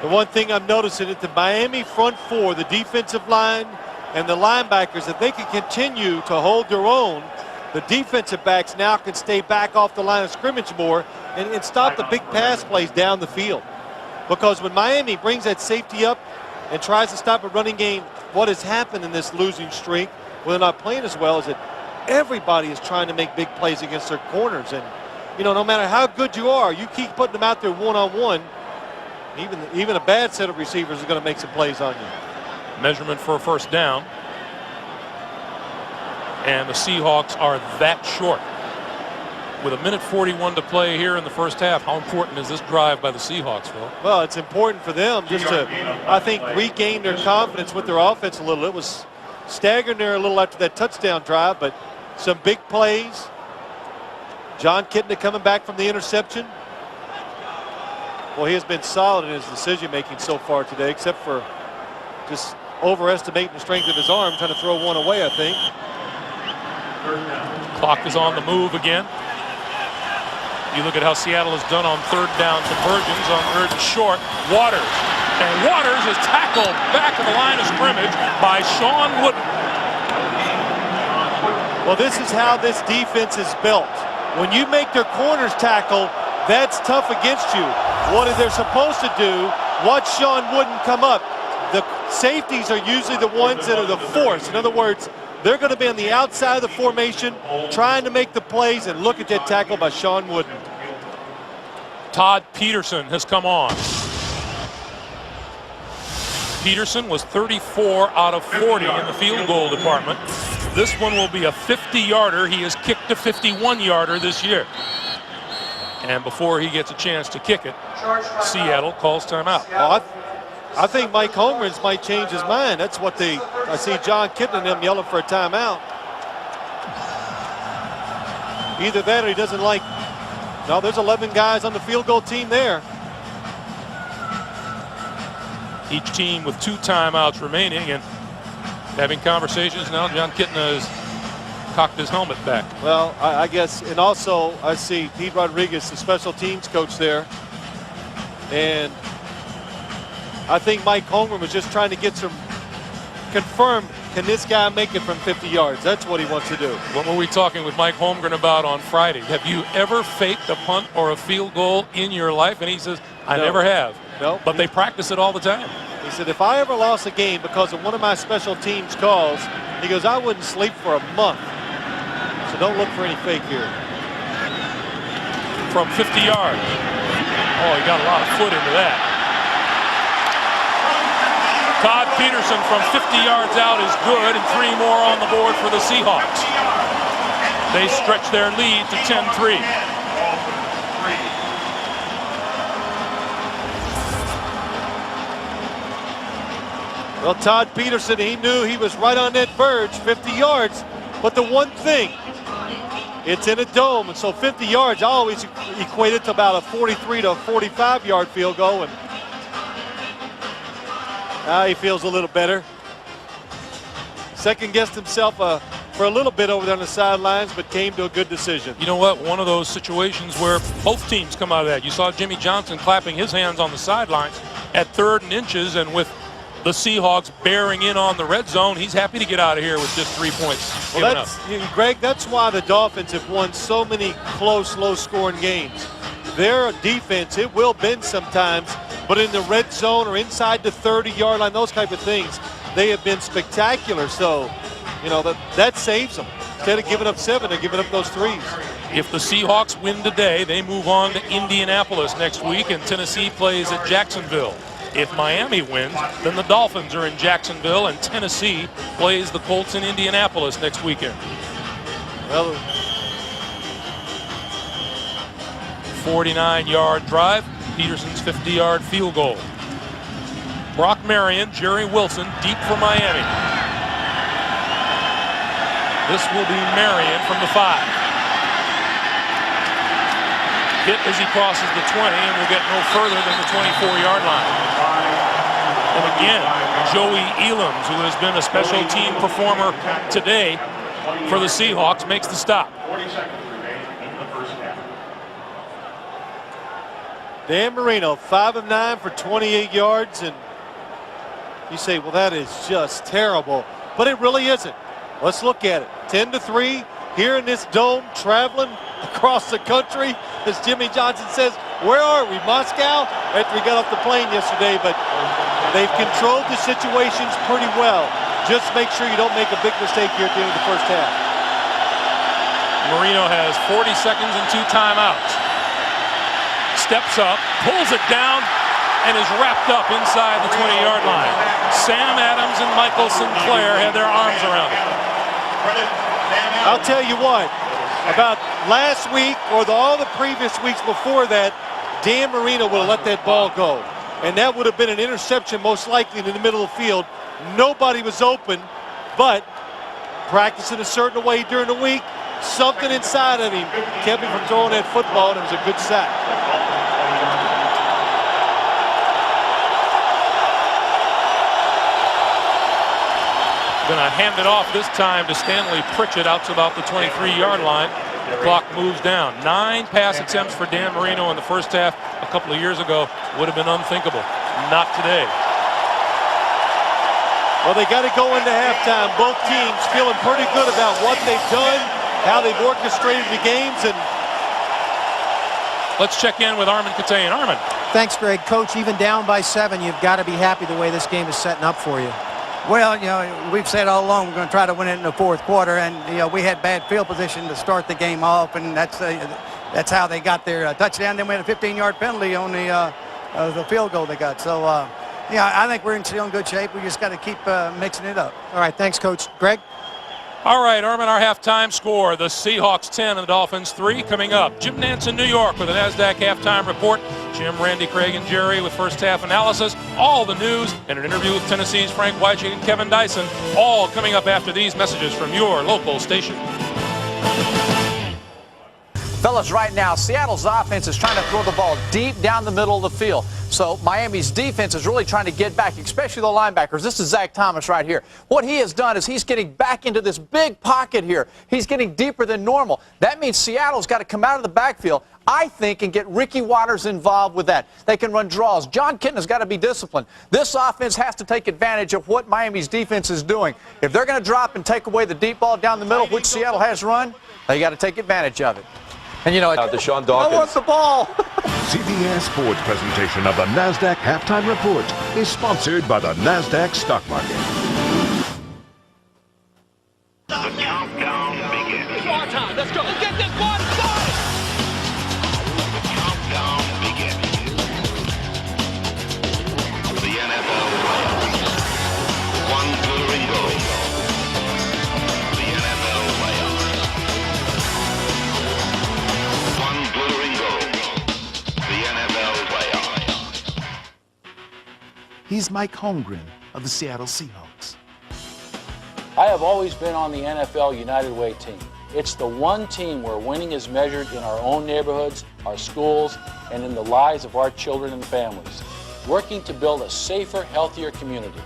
The one thing I'm noticing at the Miami front four, the defensive line and the linebackers, if they can continue to hold their own, the defensive backs now can stay back off the line of scrimmage more and stop the big pass plays down the field. Because when Miami brings that safety up and tries to stop a running game, what has happened in this losing streak, when they're not playing as well, is that everybody is trying to make big plays against their corners. And, you know, no matter how good you are, you keep putting them out there one-on-one, even a bad set of receivers is going to make some plays on you. Measurement for a first down. And the Seahawks are that short. With 1:41 to play here in the first half, how important is this drive by the Seahawks, Phil? Well, it's important for them just to, I think, regain their confidence with their offense a little. It was staggering there a little after that touchdown drive, but some big plays. John Kitna coming back from the interception. Well, he has been solid in his decision-making so far today, except for just overestimating the strength of his arm, trying to throw one away, I think. Clock is on the move again. You look at how Seattle has done on third down conversions on third and short. Waters. And Waters is tackled back to the line of scrimmage by Sean Wooden. Well, this is how this defense is built. When you make their corners tackle, that's tough against you. What they're supposed to do, watch Sean Wooden come up. The safeties are usually the ones that are the force. In other words, they're going to be on the outside of the formation trying to make the plays, and look at that tackle by Sean Wooden. Todd Peterson has come on. Peterson was 34 out of 40 in the field goal department. This one will be a 50-yarder. He has kicked a 51-yarder this year. And before he gets a chance to kick it, Seattle calls timeout. Well, I think Mike Holmgren's might change his mind. That's what I see John Kitna and them yelling for a timeout. Either that or he doesn't like. No, there's 11 guys on the field goal team there. Each team with 2 timeouts remaining and having conversations now. John Kitna has cocked his helmet back. Well, I guess, and also I see Pete Rodriguez, the special teams coach there. And I think Mike Holmgren was just trying to get some confirmed, can this guy make it from 50 yards? That's what he wants to do. What were we talking with Mike Holmgren about on Friday? Have you ever faked a punt or a field goal in your life? And he says, I never have. No. But they practice it all the time. He said, if I ever lost a game because of one of my special teams calls, he goes, I wouldn't sleep for a month. So don't look for any fake here. From 50 yards. Oh, he got a lot of foot into that. Todd Peterson from 50 yards out is good, and 3 more on the board for the Seahawks. They stretch their lead to 10-3. Well, Todd Peterson, he knew he was right on that verge, 50 yards. But the one thing, it's in a dome, and so 50 yards, I always equate it to about a 43 to 45-yard field goal. And now he feels a little better. Second-guessed himself for a little bit over there on the sidelines, but came to a good decision. You know what? One of those situations where both teams come out of that. You saw Jimmy Johnson clapping his hands on the sidelines at 3rd and inches, and with the Seahawks bearing in on the red zone, he's happy to get out of here with just 3 points. Well, Greg, that's why the Dolphins have won so many close, low-scoring games. Their defense, it will bend sometimes, but in the red zone or inside the 30-yard line, those type of things, they have been spectacular. So, you know, that saves them. Instead of giving up 7, they're giving up those 3s. If the Seahawks win today, they move on to Indianapolis next week, and Tennessee plays at Jacksonville. If Miami wins, then the Dolphins are in Jacksonville, and Tennessee plays the Colts in Indianapolis next weekend. Well, 49-yard drive, Peterson's 50-yard field goal. Brock Marion, Jerry Wilson, deep for Miami. This will be Marion from the 5. Hit as he crosses the 20 and will get no further than the 24-yard line. And again, Joey Elam's, who has been a special team performer today for the Seahawks, makes the stop. 40 seconds remaining in the first half. Dan Marino, 5 of 9 for 28 yards. And you say, well, that is just terrible. But it really isn't. Let's look at it. 10-3 here in this dome, traveling across the country. As Jimmy Johnson says, where are we, Moscow? After we got off the plane yesterday, but they've controlled the situations pretty well. Just make sure you don't make a big mistake here at the end of the first half. Marino has 40 seconds and 2 timeouts. Steps up, pulls it down, and is wrapped up inside the 20-yard line. Sam Adams and Michael Sinclair had their arms around it. I'll tell you what, about last week or all the previous weeks before that, Dan Marino would have let that ball go. And that would have been an interception most likely in the middle of the field. Nobody was open, but practicing a certain way during the week, something inside of him kept him from throwing that football, and it was a good sack. Going to hand it off this time to Stanley Pritchett out to about the 23-yard line. The clock moves down. 9 pass attempts for Dan Marino in the first half a couple of years ago would have been unthinkable. Not today. Well, they got to go into halftime. Both teams feeling pretty good about what they've done, how they've orchestrated the games, and let's check in with Armin Katayan. Armin. Thanks, Greg. Coach, even down by 7, you've got to be happy the way this game is setting up for you. Well, you know, we've said all along we're going to try to win it in the fourth quarter, and you know we had bad field position to start the game off, and that's how they got their touchdown. Then we had a 15-yard penalty on the field goal they got. So, yeah, I think we're still in good shape. We just got to keep mixing it up. All right, thanks, Coach. Greg? All right, Armin, our halftime score. The Seahawks 10 and the Dolphins 3 coming up. Jim Nance in New York with a NASDAQ halftime report. Jim, Randy, Craig, and Jerry with first half analysis. All the news and an interview with Tennessee's Frank Wycheck and Kevin Dyson. All coming up after these messages from your local station. Fellas, right now, Seattle's offense is trying to throw the ball deep down the middle of the field. So Miami's defense is really trying to get back, especially the linebackers. This is Zach Thomas right here. What he has done is he's getting back into this big pocket here. He's getting deeper than normal. That means Seattle's got to come out of the backfield, I think, and get Ricky Waters involved with that. They can run draws. John Kitna's got to be disciplined. This offense has to take advantage of what Miami's defense is doing. If they're going to drop and take away the deep ball down the middle, which Seattle has run, they got to take advantage of it. And you know, Deshaun Dawkins. I want the ball. CBS Sports presentation of the NASDAQ Halftime Report is sponsored by the NASDAQ Stock Market. The countdown begins. He's Mike Holmgren of the Seattle Seahawks. I have always been on the NFL United Way team. It's the one team where winning is measured in our own neighborhoods, our schools, and in the lives of our children and families, working to build a safer, healthier community.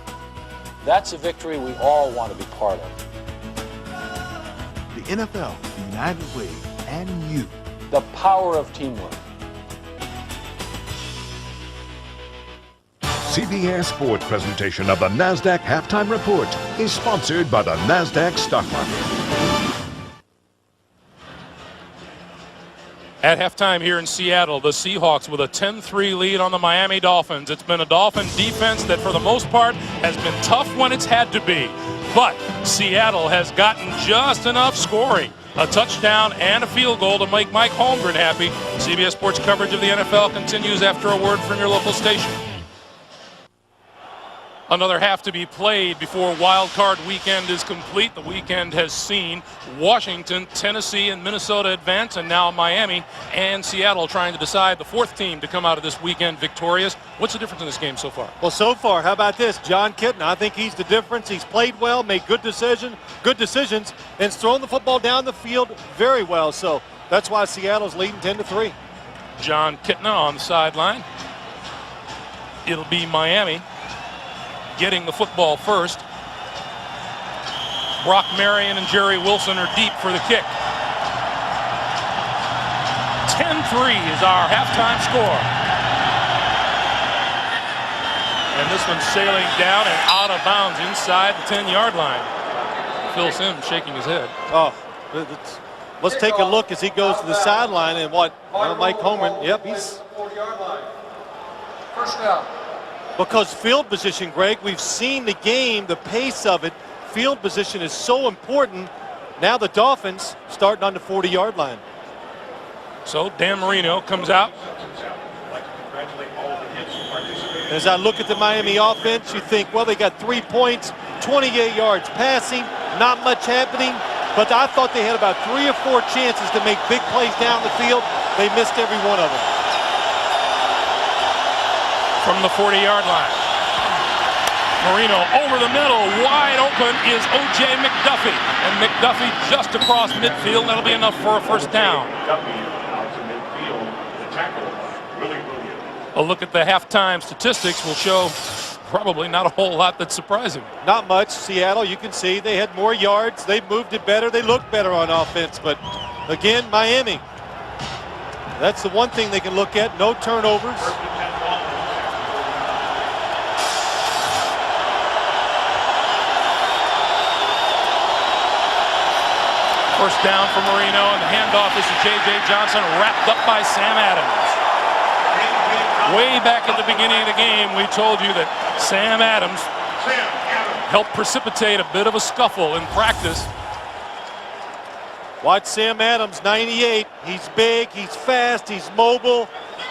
That's a victory we all want to be part of. The NFL, the United Way, and you. The power of teamwork. CBS Sports presentation of the NASDAQ Halftime Report is sponsored by the NASDAQ Stock Market. At halftime here in Seattle, the Seahawks with a 10-3 lead on the Miami Dolphins. It's been a Dolphin defense that for the most part has been tough when it's had to be. But Seattle has gotten just enough scoring. A touchdown and a field goal to make Mike Holmgren happy. CBS Sports coverage of the NFL continues after a word from your local station. Another half to be played before Wild Card Weekend is complete. The weekend has seen Washington, Tennessee, and Minnesota advance, and now Miami and Seattle trying to decide the fourth team to come out of this weekend victorious. What's the difference in this game so far? Well, so far, how about this? John Kitna, I think he's the difference. He's played well, made good decisions, and thrown the football down the field very well. So that's why Seattle's leading 10-3. John Kitna on the sideline. It'll be Miami getting the football first. Brock Marion and Jerry Wilson are deep for the kick. 10-3 is our halftime score. And this one's sailing down and out of bounds inside the 10-yard line. Phil Simms shaking his head. Oh, let's take a look as he goes to the sideline and what Mike Holmgren. Yep, he's 40-yard line. First down. Because field position, Greg, we've seen the game, the pace of it. Field position is so important. Now the Dolphins starting on the 40-yard line. So Dan Marino comes out. As I look at the Miami offense, you think, well, they got 3 points, 28 yards passing, not much happening. But I thought they had about 3 or 4 chances to make big plays down the field. They missed every one of them. From the 40-yard line. Marino over the middle, wide open is O.J. McDuffie. And McDuffie just across midfield. That'll be enough for a first down. A look at the halftime statistics will show probably not a whole lot that's surprising. Not much. Seattle, you can see they had more yards. They moved it better. They looked better on offense. But again, Miami. That's the one thing they can look at. No turnovers. First down for Marino, and the handoff is to J.J. Johnson, wrapped up by Sam Adams. Way back at the beginning of the game, we told you that Sam Adams helped precipitate a bit of a scuffle in practice. Watch Sam Adams, 98. He's big, he's fast, he's mobile.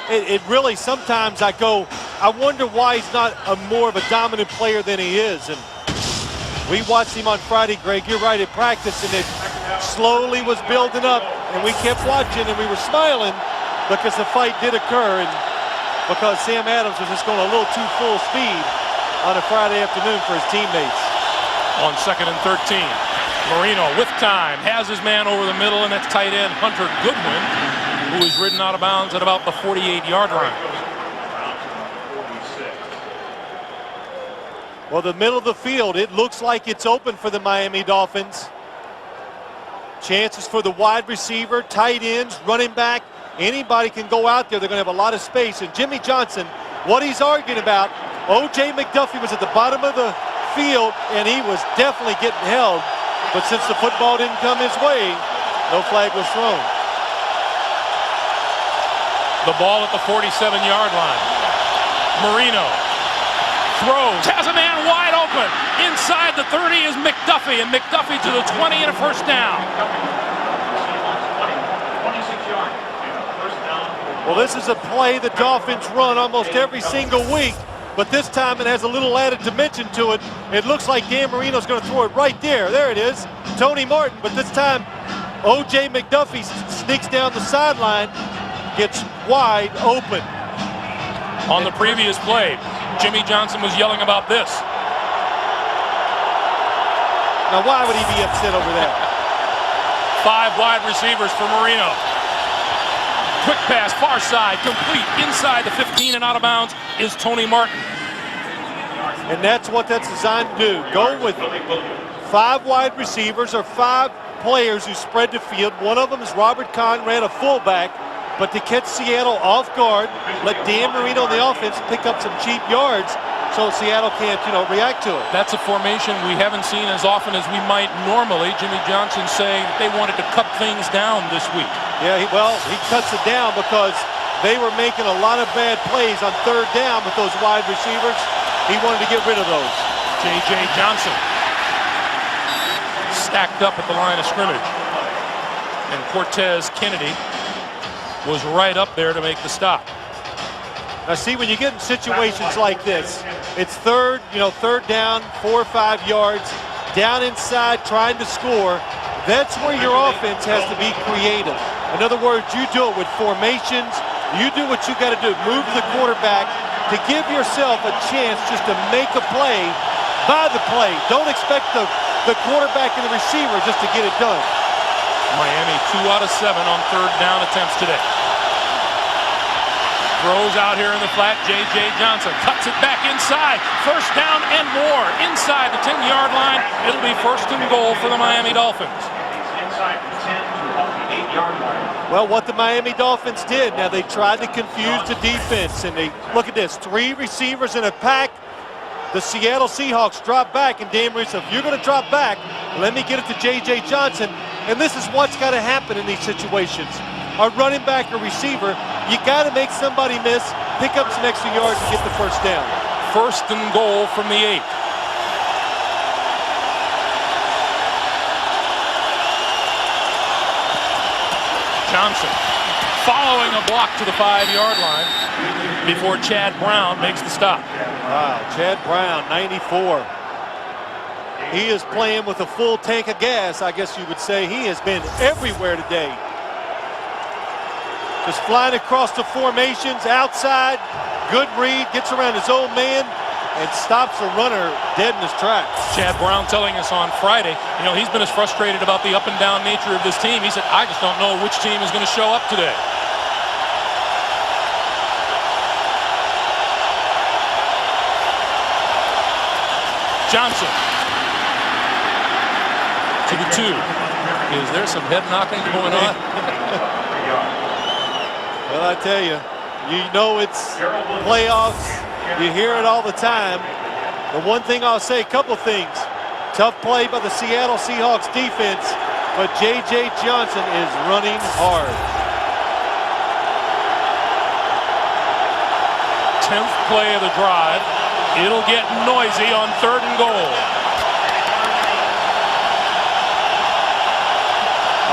It really, sometimes I go, I wonder why he's not more of a dominant player than he is. And we watched him on Friday, Greg. You're right, at practice, and it slowly was building up, and we kept watching, and we were smiling because the fight did occur, and because Sam Adams was just going a little too full speed on a Friday afternoon for his teammates. On 2nd and 13, Marino with time has his man over the middle, and that's tight end Hunter Goodwin, who is ridden out of bounds at about the 48-yard line. Well, the middle of the field, it looks like it's open for the Miami Dolphins. Chances for the wide receiver, tight ends, running back. Anybody can go out there. They're going to have a lot of space. And Jimmy Johnson, what he's arguing about, O.J. McDuffie was at the bottom of the field, and he was definitely getting held. But since the football didn't come his way, no flag was thrown. The ball at the 47-yard line. Marino throws, has a man wide open. Inside the 30 is McDuffie, and McDuffie to the 20 and a first down. Well, this is a play the Dolphins run almost every single week, but this time it has a little added dimension to it. It looks like Dan Marino's going to throw it right there. There it is, Tony Martin, but this time O.J. McDuffie sneaks down the sideline, gets wide open. On the previous play, Jimmy Johnson was yelling about this. Now, why would he be upset over that? 5 wide receivers for Marino. Quick pass, far side, complete. Inside the 15 and out of bounds is Tony Martin. And that's what that's designed to do. Go with 5 wide receivers or 5 players who spread the field. One of them is Robert Conrad, a fullback. But to catch Seattle off guard, let Dan Marino in the offense pick up some cheap yards so Seattle can't, react to it. That's a formation we haven't seen as often as we might normally. Jimmy Johnson saying that they wanted to cut things down this week. Yeah, he cuts it down because they were making a lot of bad plays on 3rd down with those wide receivers. He wanted to get rid of those. J.J. Johnson stacked up at the line of scrimmage. And Cortez Kennedy was right up there to make the stop. Now see, when you get in situations like this, it's third down, 4 or 5 yards, down inside trying to score. That's where your offense has to be creative. In other words, you do it with formations. You do what you got to do. Move the quarterback to give yourself a chance just to make a play by the play. Don't expect the quarterback and the receiver just to get it done. Miami 2 out of 7 on 3rd down attempts today. Throws out here in the flat. J.J. Johnson cuts it back inside. 1st down and more. Inside the 10-yard line. It'll be 1st and goal for the Miami Dolphins. Inside the 10 to about the 8-yard line. Well, what the Miami Dolphins did, now they tried to confuse the defense, and they, look at this, 3 receivers in a pack. The Seattle Seahawks drop back, and Dan Marino said, if you're going to drop back, let me get it to J.J. Johnson. And this is what's got to happen in these situations. A running back or receiver, you got to make somebody miss, pick up some extra yards and get the 1st down. 1st and goal from the 8. Johnson following a block to the 5-yard line before Chad Brown makes the stop. Wow, Chad Brown, 94. He is playing with a full tank of gas, I guess you would say. He has been everywhere today. Just flying across the formations, outside, good read, gets around his old man, and stops a runner dead in his tracks. Chad Brown telling us on Friday, he's been as frustrated about the up and down nature of this team. He said, I just don't know which team is going to show up today. Johnson to the 2. Is there some head knocking going on? Well, I tell you, it's playoffs. You hear it all the time. The one thing I'll say, a couple things. Tough play by the Seattle Seahawks defense, but J.J. Johnson is running hard. 10th play of the drive. It'll get noisy on 3rd and goal.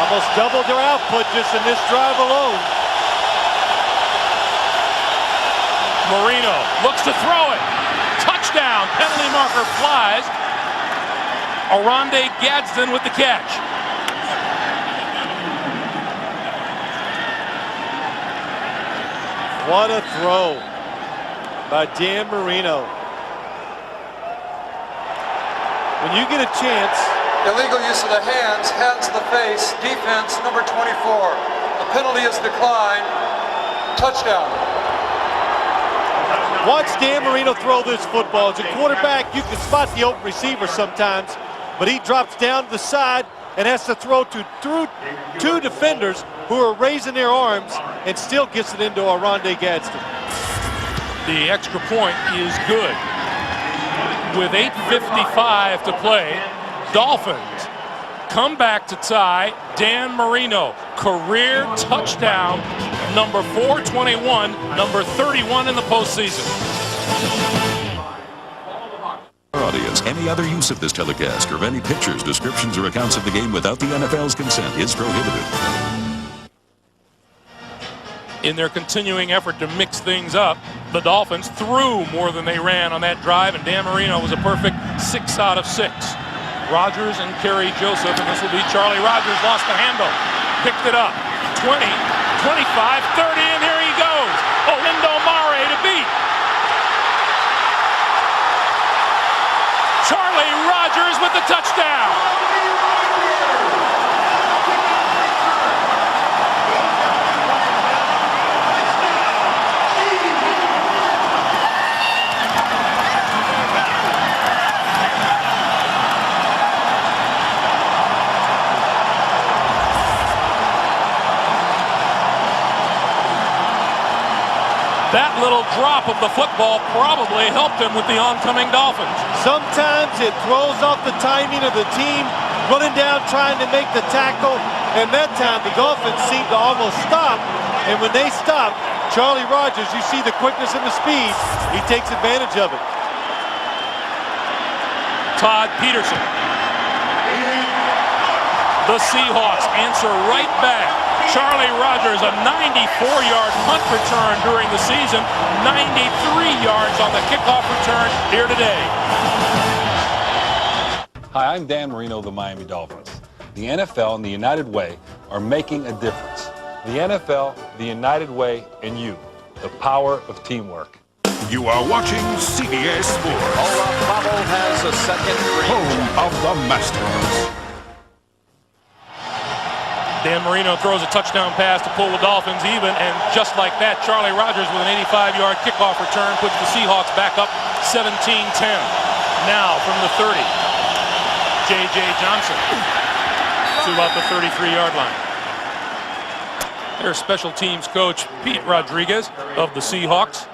Almost doubled their output just in this drive alone. Marino looks to throw it. Touchdown. Penalty marker flies. Oronde Gadsden with the catch. What a throw by Dan Marino. When you get a chance. Illegal use of the hands, hands to the face, defense, number 24. The penalty is declined. Touchdown. Watch Dan Marino throw this football. As a quarterback, you can spot the open receiver sometimes, but he drops down to the side and has to throw through 2 defenders who are raising their arms and still gets it into Oronde Gadsden. The extra point is good. With 8:55 to play, Dolphins come back to tie. Dan Marino, career touchdown, number 421, number 31 in the postseason. Audience. Any other use of this telecast or of any pictures, descriptions, or accounts of the game without the NFL's consent is prohibited. In their continuing effort to mix things up, the Dolphins threw more than they ran on that drive, and Dan Marino was a perfect 6 out of 6. Rodgers and Kerry Joseph, and this will be Charlie Rodgers, lost the handle, picked it up, 20, 25, 30, and here he goes. Olindo Mare to beat. Charlie Rogers with the touchdown. That little drop of the football probably helped him with the oncoming Dolphins. Sometimes it throws off the timing of the team running down trying to make the tackle, and that time the Dolphins seemed to almost stop, and when they stop, Charlie Rogers, you see the quickness and the speed, he takes advantage of it. Todd Peterson. The Seahawks answer right back. Charlie Rogers, a 94-yard punt return during the season, 93 yards on the kickoff return here today. Hi, I'm Dan Marino of the Miami Dolphins. The NFL and the United Way are making a difference. The NFL, the United Way, and you. The power of teamwork. You are watching CBS Sports. Olaf Pablo has a second green. Home of the Masters. Dan Marino throws a touchdown pass to pull the Dolphins even, and just like that, Charlie Rogers with an 85-yard kickoff return puts the Seahawks back up 17-10. Now from the 30, J.J. Johnson to about the 33-yard line. There's special teams coach Pete Rodriguez of the Seahawks.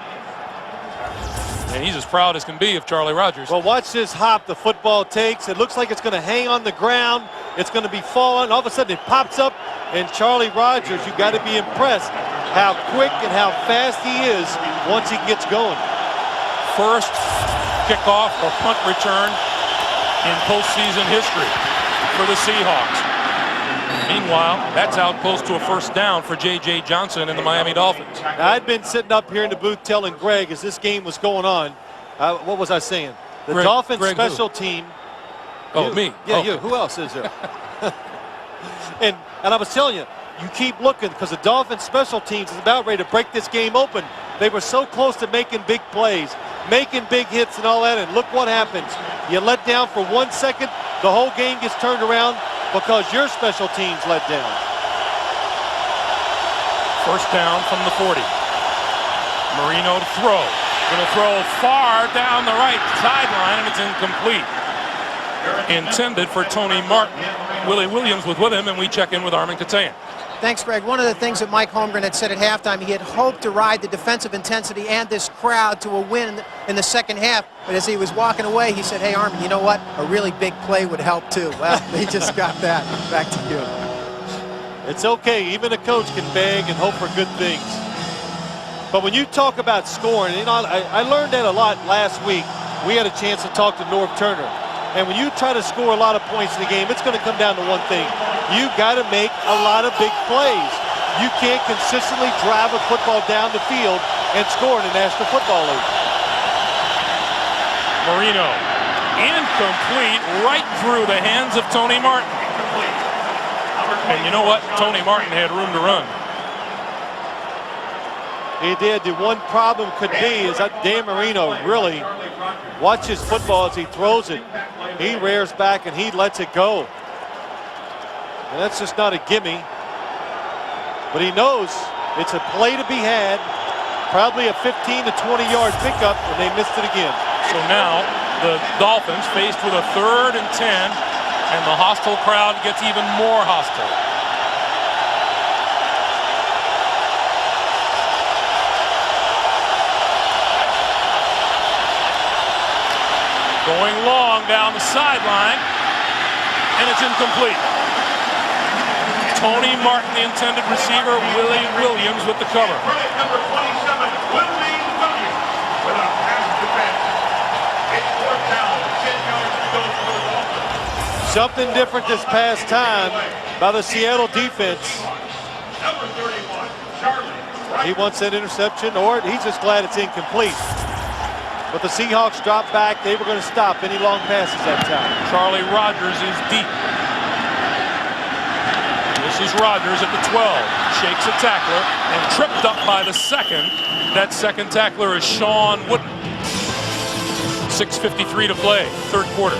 And he's as proud as can be of Charlie Rogers. Well, watch this hop the football takes. It looks like it's going to hang on the ground. It's going to be falling. All of a sudden it pops up, and Charlie Rogers, you got to be impressed how quick and how fast he is once he gets going. First kickoff or punt return in postseason history for the Seahawks. Meanwhile, that's out close to a first down for J.J. Johnson and the Miami Dolphins. Now, I'd been sitting up here in the booth telling Greg as this game was going on, what was I saying? The Dolphins special team. Oh, you, me. Yeah, oh. you. Who else is there? and I was telling you, you keep looking because the Dolphins special teams is about ready to break this game open. They were so close to making big plays, making big hits and all that, and look what happens. You let down for 1 second, the whole game gets turned around because your special teams let down. First down from the 40. Marino to throw. Going to throw far down the right sideline, and it's incomplete. Intended for Tony Martin. Willie Williams was with him, and we check in with Armin Katayan. Thanks, Greg. One of the things that Mike Holmgren had said at halftime, he had hoped to ride the defensive intensity and this crowd to a win in the second half. But as he was walking away, he said, hey, Armin, you know what? A really big play would help, too. Well, he just got that. Back to you. It's okay. Even a coach can beg and hope for good things. But when you talk about scoring, you know, I learned that a lot last week. We had a chance to talk to Norv Turner. And when you try to score a lot of points in the game, it's going to come down to one thing. You got to make a lot of big plays. You can't consistently drive a football down the field and score in the National Football League. Marino, incomplete, right through the hands of Tony Martin. And you know what? Tony Martin had room to run. He did. The one problem could be is that Dan Marino really watches football as he throws it. He rears back and he lets it go. And that's just not a gimme. But he knows it's a play to be had. Probably a 15 to 20 yard pickup, and they missed it again. So now the Dolphins faced with a 3rd and 10, and the hostile crowd gets even more hostile. Going long down the sideline, and it's incomplete. Tony Martin, the intended receiver, Willie Williams with the cover. Number 27, Willie Williams, with a pass defense. It's 4th down, 10 yards to go for the Dolphins. Something different this past time by the Seattle defense. Number 31, Charlie. He wants that interception, or he's just glad it's incomplete. But the Seahawks dropped back. They were going to stop any long passes that time. Charlie Rogers is deep. This is Rogers at the 12. Shakes a tackler and tripped up by the second. That second tackler is Sean Wooden. 6 6:53 to play, third quarter.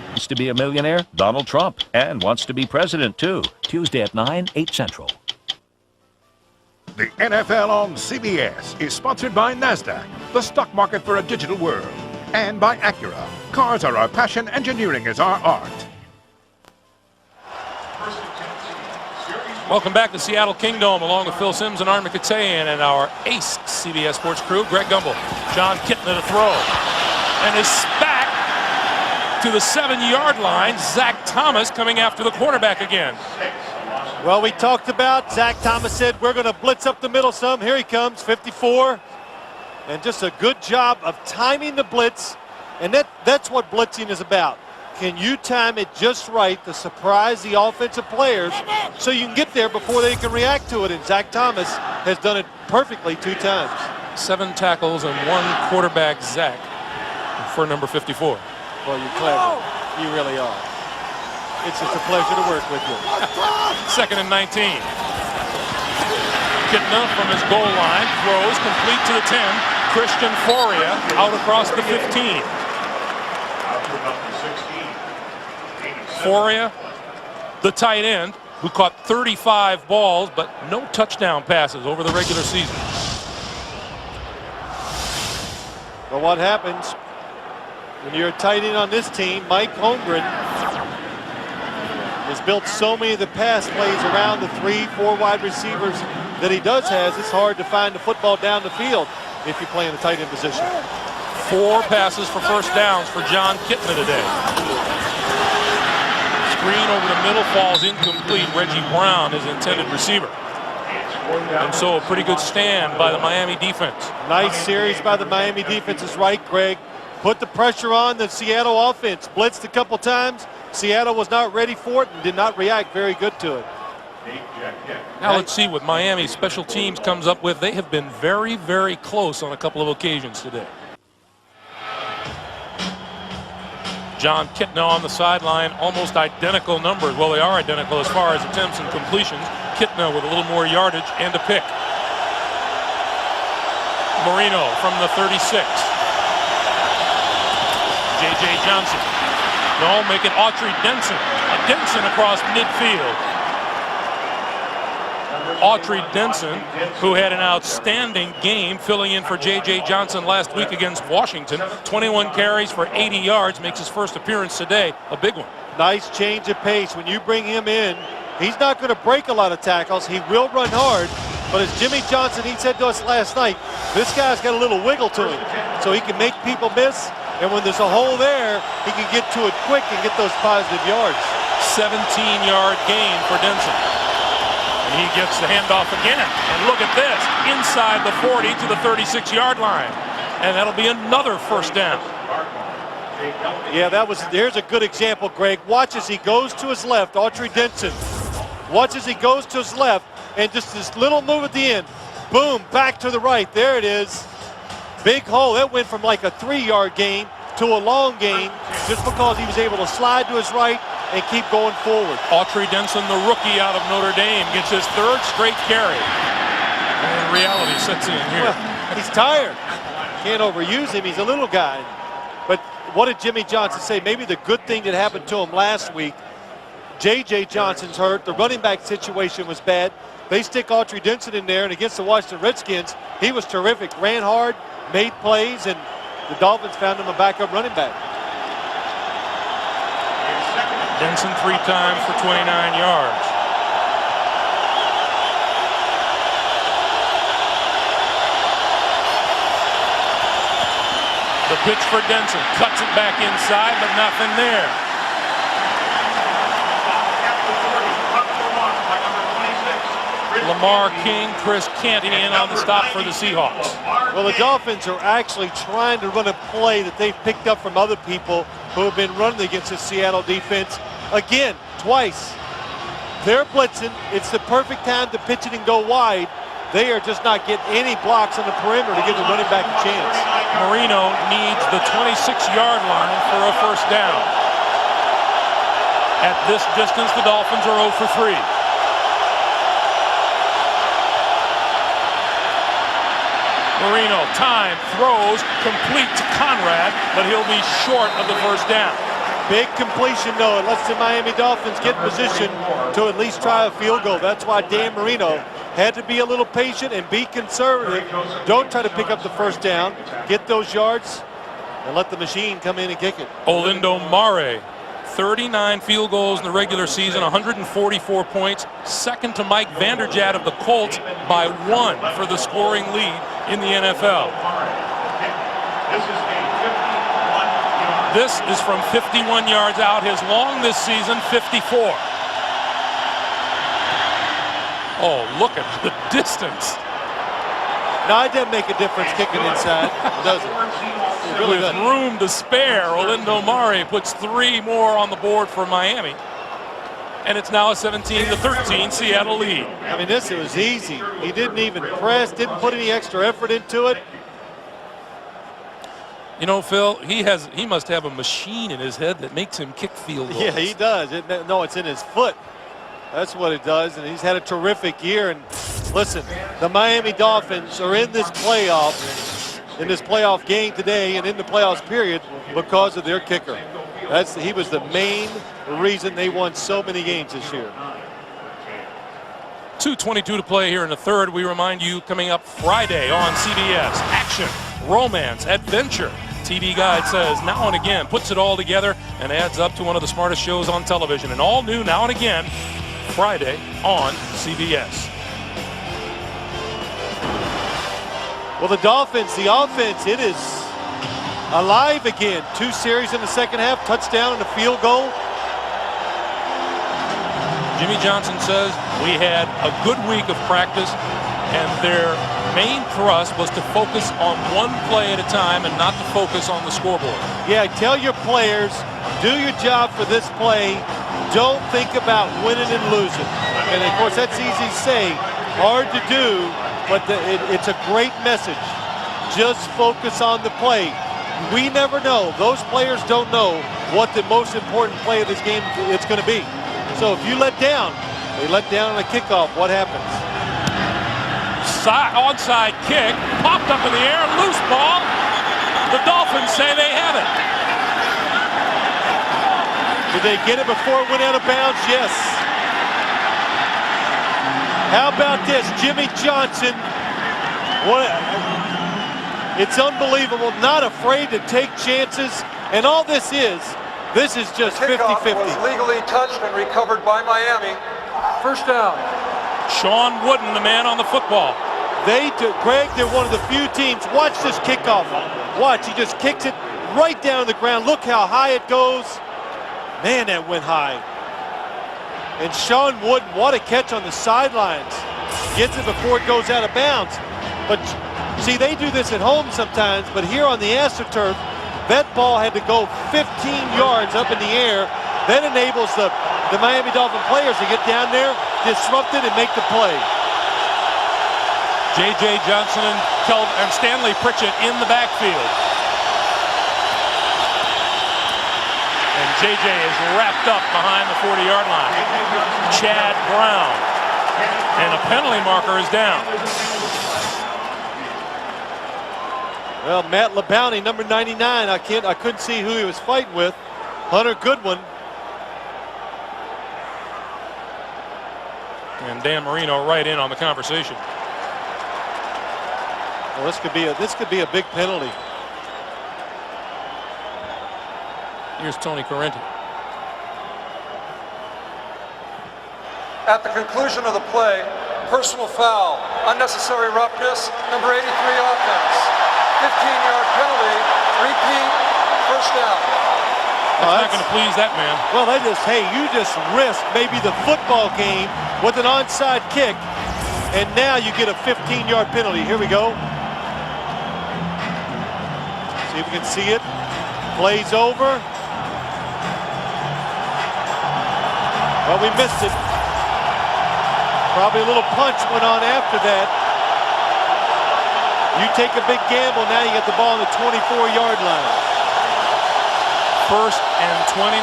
Wants to be a millionaire? Donald Trump. And wants to be president, too. Tuesday at 9, 8 Central. The NFL on CBS is sponsored by NASDAQ, the stock market for a digital world, and by Acura. Cars are our passion, engineering is our art. Welcome back to Seattle Kingdom, along with Phil Simms and Armin Katayan and our ace CBS Sports crew, Greg Gumbel. John Kitna to throw. And is back to the 7-yard line. Zach Thomas coming after the quarterback again. Well, we talked about, Zach Thomas said, we're going to blitz up the middle some. Here he comes, 54. And just a good job of timing the blitz. And that's what blitzing is about. Can you time it just right to surprise the offensive players so you can get there before they can react to it? And Zach Thomas has done it perfectly 2 times. 7 tackles and 1 quarterback Zach for number 54. Well, you're clever. You really are. It's just a pleasure to work with you. 2nd and 19. Kitna from his goal line throws complete to the 10. Christian Foria out across the 15. Foria, the tight end, who caught 35 balls, but no touchdown passes over the regular season. But what happens when you're a tight end on this team? Mike Holmgren has built so many of the pass plays around the 3-4 wide receivers that he has. It's hard to find the football down the field if you play in the tight end position. 4 passes for first downs for John Kitna today. Screen over the middle falls incomplete. Reggie Brown, his intended receiver. And so a pretty good stand by the Miami defense. Nice series by the Miami defense is right, Greg. Put the pressure on the Seattle offense. Blitzed a couple times. Seattle was not ready for it and did not react very good to it. Now let's see what Miami special teams comes up with. They have been very, very close on a couple of occasions today. John Kitna on the sideline, almost identical numbers. Well, they are identical as far as attempts and completions. Kitna with a little more yardage and a pick. Marino from the 36. J.J. Johnson. No, make it Autry Denson. Denson across midfield. Autry Denson, who had an outstanding game filling in for J.J. Johnson last week against Washington. 21 carries for 80 yards, makes his first appearance today. A big one. Nice change of pace. When you bring him in, he's not going to break a lot of tackles. He will run hard. But as Jimmy Johnson, he said to us last night, this guy's got a little wiggle to him. So he can make people miss. And when there's a hole there, he can get to it quick and get those positive yards. 17-yard gain for Denson. And he gets the handoff again. And look at this. Inside the 40 to the 36-yard line. And that'll be another first down. Yeah, there's a good example, Greg. Watch as he goes to his left, Autry Denson. Watch as he goes to his left. And just this little move at the end. Boom, back to the right. There it is. Big hole. That went from like a 3-yard gain to a long gain just because he was able to slide to his right and keep going forward. Autry Denson, the rookie out of Notre Dame, gets his 3rd straight carry. And reality sets in here. Well, he's tired. Can't overuse him. He's a little guy. But what did Jimmy Johnson say? Maybe the good thing that happened to him last week, J.J. Johnson's hurt. The running back situation was bad. They stick Autry Denson in there, and against the Washington Redskins, he was terrific. Ran hard, made plays, and the Dolphins found him a backup running back. Denson 3 times for 29 yards. The pitch for Denson, cuts it back inside, but nothing there. Lamar King, Chris Canty in on the stop for the Seahawks. Well, the Dolphins are actually trying to run a play that they've picked up from other people who have been running against the Seattle defense. Again, twice. They're blitzing. It's the perfect time to pitch it and go wide. They are just not getting any blocks on the perimeter to give the running back a chance. Marino needs the 26-yard line for a first down. At this distance, the Dolphins are 0 for 3. Marino, time, throws, complete to Conrad, but he'll be short of the first down. Big completion, though. It lets the Miami Dolphins get in position to at least try a field goal. That's why Dan Marino had to be a little patient and be conservative. Don't try to pick up the first down. Get those yards and let the machine come in and kick it. Olindo Mare, 39 field goals in the regular season, 144 points. Second to Mike Vanderjagt of the Colts by 1 for the scoring lead in the NFL. This is from 51 yards out. His long this season, 54. Oh, look at the distance. No, it doesn't make a difference kicking inside, does it? It really With doesn't. room to spare, Olindo Mare puts 3 more on the board for Miami. And it's now a 17-13 Seattle lead. I mean, it was easy. He didn't even press, didn't put any extra effort into it. You know, Phil, he must have a machine in his head that makes him kick field goals. Yeah, he does. No, it's in his foot. That's what it does, and he's had a terrific year. And listen, the Miami Dolphins are in this playoff game today and in the playoffs period because of their kicker. He was the main reason they won so many games this year. 2:22 to play here in the third. We remind you, coming up Friday on CBS, action, romance, adventure. TV Guide says now and again, puts it all together and adds up to one of the smartest shows on television. And all new now and again, Friday on CBS. Well, the Dolphins, the offense, it is alive again. 2 series in the second half, touchdown and a field goal. Jimmy Johnson says we had a good week of practice, and their main thrust was to focus on one play at a time and not to focus on the scoreboard. Yeah, tell your players, do your job for this play. Don't think about winning and losing. And of course, that's easy to say, hard to do, but it's a great message. Just focus on the play. We never know. Those players don't know what the most important play of this game it's going to be. So if you let down, they let down on a kickoff, what happens? Onside kick, popped up in the air, loose ball. The Dolphins say they have it. Did they get it before it went out of bounds? Yes. How about this? Jimmy Johnson, it's unbelievable, not afraid to take chances. And all this is just 50-50. Was legally touched and recovered by Miami. First down. Sean Wooden, the man on the football. Greg, they're one of the few teams. Watch this kickoff. Watch, he just kicks it right down to the ground. Look how high it goes. Man, that went high. And Sean Wooden, what a catch on the sidelines. Gets it before it goes out of bounds. But see, they do this at home sometimes, but here on the AstroTurf, that ball had to go 15 yards up in the air. That enables the Miami Dolphin players to get down there, disrupt it, and make the play. J.J. Johnson and Stanley Pritchett in the backfield. And J.J. is wrapped up behind the 40-yard line. Chad Brown. And a penalty marker is down. Well, Matt LeBounty, number 99. I couldn't see who he was fighting with. Hunter Goodwin. And Dan Marino right in on the conversation. Well, this could be a big penalty. Here's Tony Correnti. At the conclusion of the play, personal foul, unnecessary roughness, number 83 offense, 15-yard penalty, repeat, first down. That's not going to please that man. Well, you just risked maybe the football game with an onside kick, and now you get a 15-yard penalty. Here we go. See if we can see it. Plays over. Well, we missed it. Probably a little punch went on after that. You take a big gamble, now you get the ball on the 24-yard line. First and 29.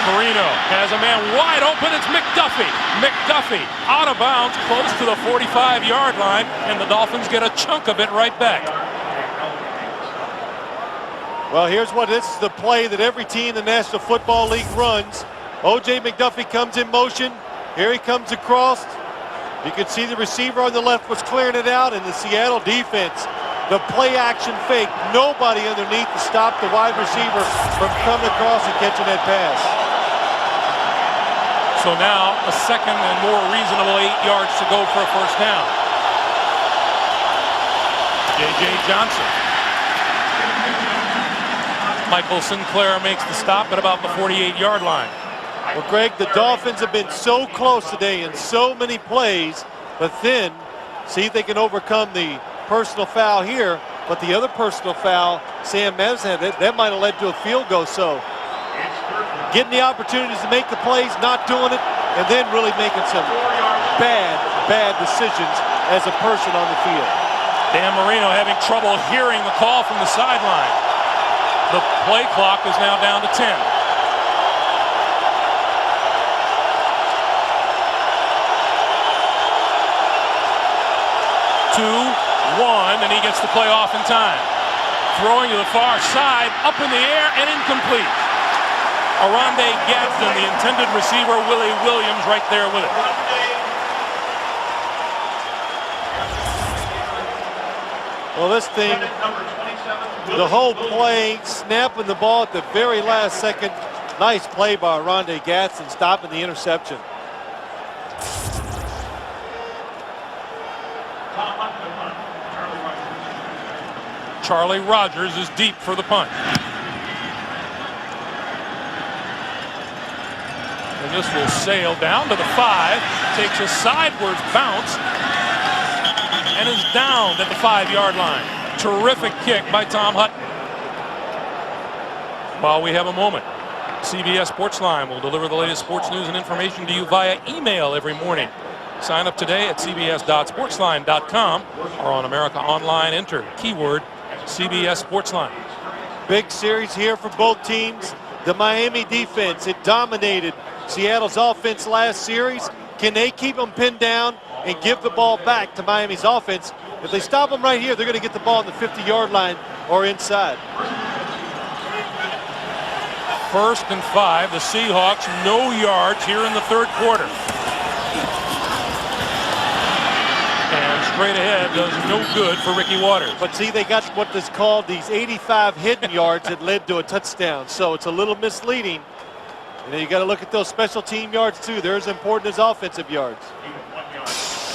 Marino has a man wide open. It's McDuffie. McDuffie out of bounds, close to the 45-yard line, and the Dolphins get a chunk of it right back. Well, this is the play that every team in the National Football League runs. O.J. McDuffie comes in motion. Here he comes across. You can see the receiver on the left was clearing it out, and the Seattle defense, the play action fake, nobody underneath to stop the wide receiver from coming across and catching that pass. So now a second and more reasonable 8 yards to go for a first down. J.J. Johnson. Michael Sinclair makes the stop at about the 48-yard line. Well, Greg, the Dolphins have been so close today in so many plays, but then see if they can overcome the personal foul here. But the other personal foul, Sam Madison had, that might have led to a field goal. So getting the opportunities to make the plays, not doing it, and then really making some bad decisions as a person on the field. Dan Marino having trouble hearing the call from the sideline. The play clock is now down to 10. 2-1, and he gets the play off in time. Throwing to the far side, up in the air, and incomplete. Aronde Gadsden, the intended receiver, Willie Williams, right there with it. Well, this thing, the whole play, snapping the ball at the very last second. Nice play by Aronde Gadsden, stopping the interception. Charlie Rogers is deep for the punt. And this will sail down to the 5, takes a sideways bounce, and is down at the 5-yard line. Terrific kick by Tom Hutton. While we have a moment, CBS Sportsline will deliver the latest sports news and information to you via email every morning. Sign up today at cbs.sportsline.com or on America Online. Enter keyword CBS Sportsline. Big series here for both teams. The Miami defense, it dominated Seattle's offense last series. Can they keep them pinned down and give the ball back to Miami's offense? If they stop them right here, they're going to get the ball on the 50-yard line or inside. 1st and 5. The Seahawks, no yards here in the third quarter. And straight ahead does no good for Ricky Waters. But see, they got what is called these 85 hidden yards that led to a touchdown. So it's a little misleading. And then you got to look at those special team yards too. They're as important as offensive yards.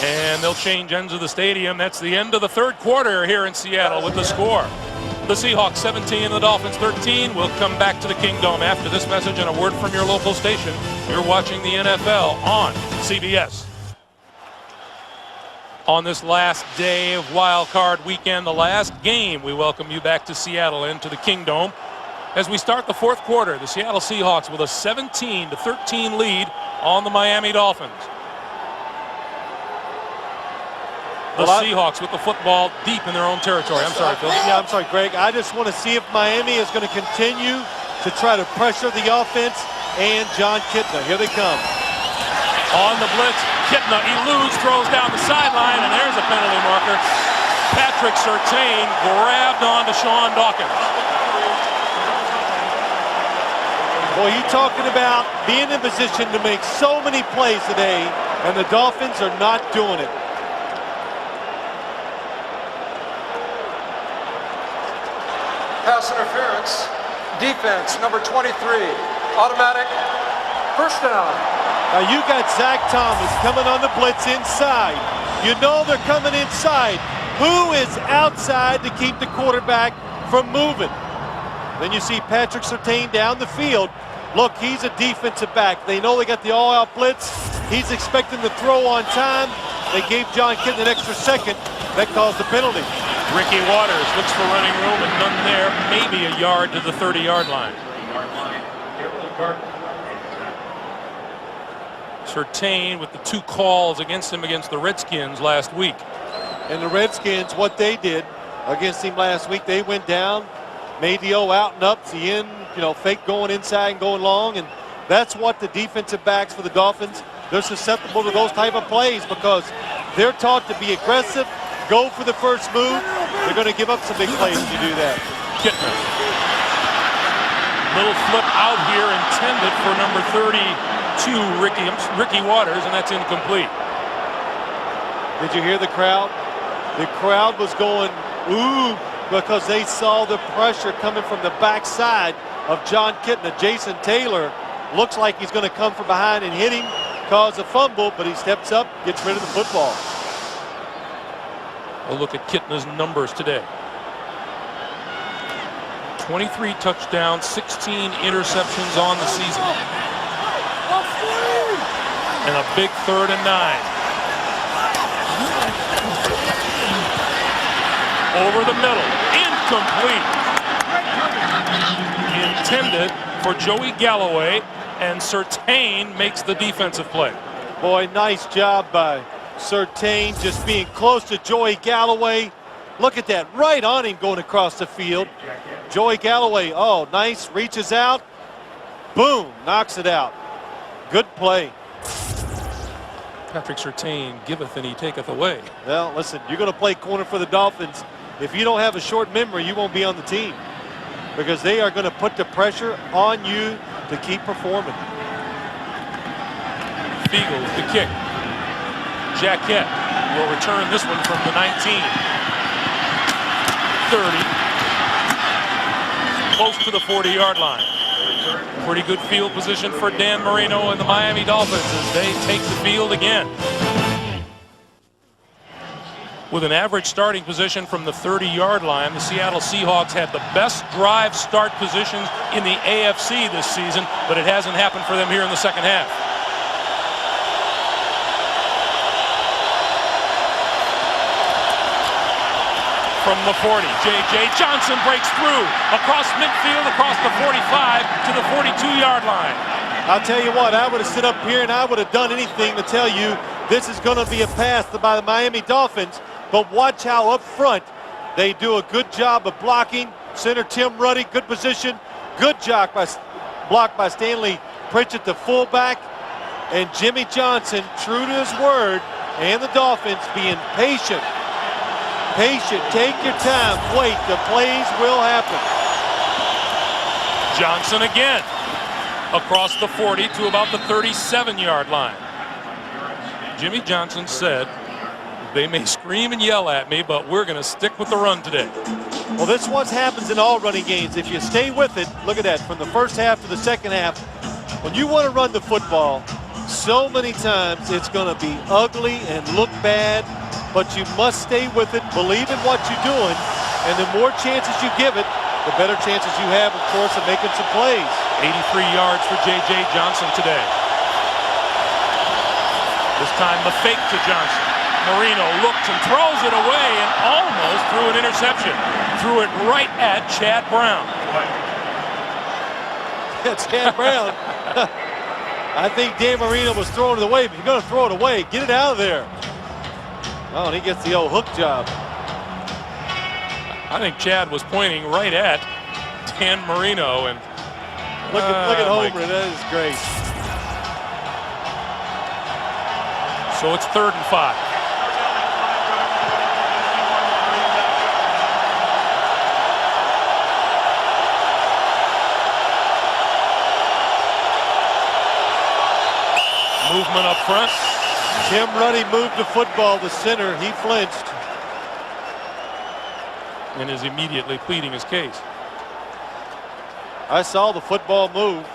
And they'll change ends of the stadium. That's the end of the third quarter here in Seattle with the score. The Seahawks 17 and the Dolphins 13. We'll come back to the Kingdome after this message and a word from your local station. You're watching the NFL on CBS. On this last day of Wild Card Weekend, the last game, we welcome you back to Seattle and to the Kingdome. As we start the fourth quarter, the Seattle Seahawks with a 17-13 lead on the Miami Dolphins. The Seahawks with the football deep in their own territory. I'm sorry, Phil. Yeah, I'm sorry, Greg. I just want to see if Miami is going to continue to try to pressure the offense and John Kitna. Here they come. On the blitz, Kitna eludes, throws down the sideline, and there's a penalty marker. Patrick Surtain grabbed onto Sean Dawkins. Boy, you're talking about being in position to make so many plays today, and the Dolphins are not doing it. Pass interference, defense, number 23, automatic, first down. Now you got Zach Thomas coming on the blitz inside. You know they're coming inside. Who is outside to keep the quarterback from moving? Then you see Patrick Surtain down the field. Look, he's a defensive back. They know they got the all-out blitz. He's expecting to throw on time. They gave John Kitna an extra second. That caused the penalty. Ricky Waters looks for running room and none there. Maybe a yard to the 30-yard line. Surtain with the 2 calls against him against the Redskins last week. And the Redskins, what they did against him last week, they went down, made the out and up, the in, fake going inside and going long, and That's what the defensive backs for the Dolphins, they're susceptible to those type of plays because they're taught to be aggressive, go for the first move. They're going to give up some big plays if you do that. Kittner. Little flip out here intended for number 32, Ricky Waters, and that's incomplete. Did you hear the crowd? The crowd was going, ooh, because they saw the pressure coming from the backside of John Kittner. Jason Taylor looks like he's going to come from behind and hit him, cause a fumble, but he steps up, gets rid of the football. A look at Kittner's numbers today. 23 touchdowns, 16 interceptions on the season. And a big 3rd and 9. Over the middle, incomplete. Intended for Joey Galloway, and Surtain makes the defensive play. Boy, nice job by Surtain, just being close to Joey Galloway. Look at that, right on him going across the field. Joey Galloway, oh, nice, reaches out, boom, knocks it out. Good play. Patrick Surtain giveth and he taketh away. Well, listen, you're going to play corner for the Dolphins. If you don't have a short memory, you won't be on the team because they are going to put the pressure on you to keep performing. Beagles the kick. Jacquet will return this one from the 19. 30. Close to the 40-yard line. Pretty good field position for Dan Marino and the Miami Dolphins as they take the field again. With an average starting position from the 30-yard line, the Seattle Seahawks had the best drive start positions in the AFC this season, but it hasn't happened for them here in the second half. From the 40, J.J. Johnson breaks through across midfield, across the 45 to the 42-yard line. I'll tell you what, I would have stood up here and I would have done anything to tell you this is going to be a pass by the Miami Dolphins, but watch how up front they do a good job of blocking. Center Tim Ruddy, good position, good block by Stanley Pritchett, the fullback, and Jimmy Johnson, true to his word, and the Dolphins being patient. Patient, take your time, wait, the plays will happen. Johnson again, across the 40 to about the 37-yard line. Jimmy Johnson said, they may scream and yell at me, but we're going to stick with the run today. Well, this what happens in all running games. If you stay with it, look at that, from the first half to the second half, when you want to run the football, so many times it's going to be ugly and look bad, but you must stay with it, believe in what you're doing, and the more chances you give it, the better chances you have, of course, of making some plays. 83 yards for J.J. Johnson today. This time the fake to Johnson. Marino looks and throws it away and almost threw an interception. Threw it right at Chad Brown. That's Chad Brown. I think Dan Marino was throwing it away, but you're going to throw it away. Get it out of there. Oh, and he gets the old hook job. I think Chad was pointing right at Dan Marino. And look at Homer. That is great. So it's 3rd and 5. Movement up front. Tim Ruddy moved the football, the center, he flinched. And is immediately pleading his case. I saw the football move.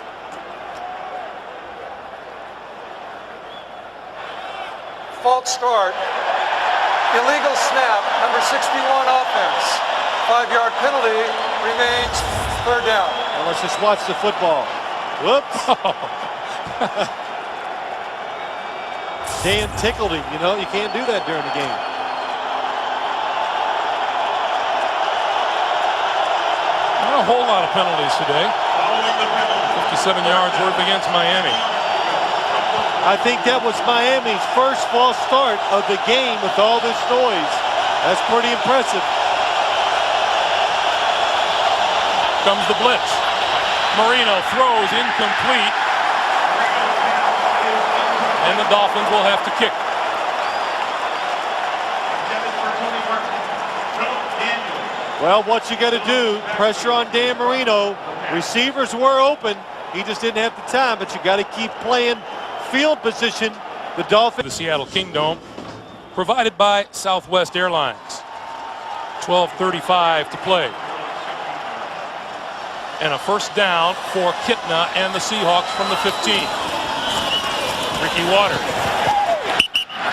False start. Illegal snap, number 61 offense. 5-yard penalty, remains 3rd down. Well, let's just watch the football. Whoops. Dan tickled him, you know, you can't do that during the game. Not a whole lot of penalties today. 57 yards worth against Miami. I think that was Miami's first false start of the game with all this noise. That's pretty impressive. Comes the blitz. Marino throws incomplete. the Dolphins will have to kick. Well, what you got to do, pressure on Dan Marino. Receivers were open. He just didn't have the time, but you got to keep playing field position. The Dolphins. The Seattle Kingdome, provided by Southwest Airlines. 12:35 to play. And a first down for Kitna and the Seahawks from the 15. Ricky Waters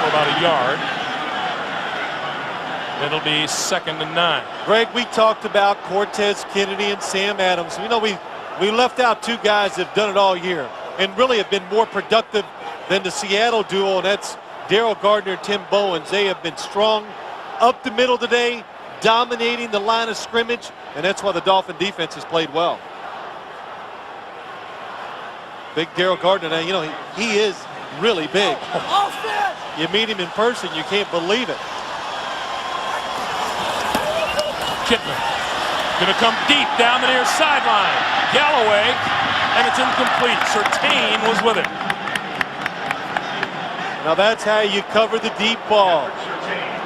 for about a yard. It'll be 2nd and 9. Greg, we talked about Cortez Kennedy and Sam Adams. You know, we left out two guys that have done it all year and really have been more productive than the Seattle duo, and that's Daryl Gardner and Tim Bowens. They have been strong up the middle today, dominating the line of scrimmage, and that's why the Dolphin defense has played well. Big Daryl Gardner, now, you know, he is really big. You meet him in person, you can't believe it. Kitna going to come deep down the near sideline. Galloway, and it's incomplete. Surtain was with it. Now that's how you cover the deep ball.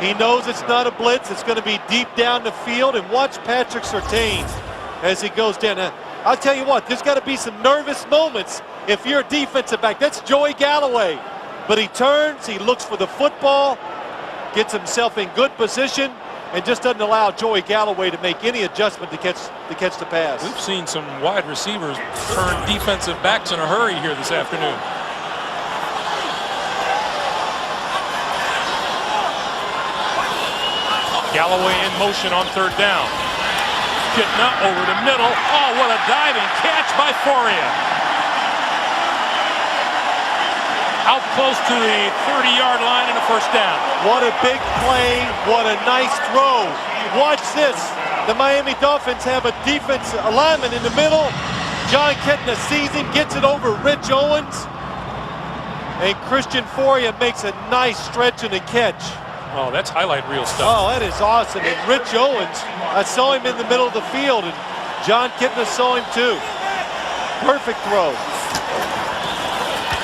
He knows it's not a blitz. It's going to be deep down the field. And watch Patrick Surtain as he goes down. Now, I'll tell you what, there's got to be some nervous moments if you're a defensive back. That's Joey Galloway. But he turns, he looks for the football, gets himself in good position, and just doesn't allow Joey Galloway to make any adjustment to catch the pass. We've seen some wide receivers turn defensive backs in a hurry here this afternoon. Galloway in motion on 3rd down. Kitna over the middle. Oh, what a diving catch by Foria. Out close to the 30-yard line and a first down. What a big play. What a nice throw. Watch this. The Miami Dolphins have a defense alignment in the middle. John Kitna sees him, gets it over Rich Owens. And Christian Foria makes a nice stretch and a catch. Oh, that's highlight reel stuff. Oh, that is awesome. And Rich Owens, I saw him in the middle of the field, and John Kitna saw him too. Perfect throw.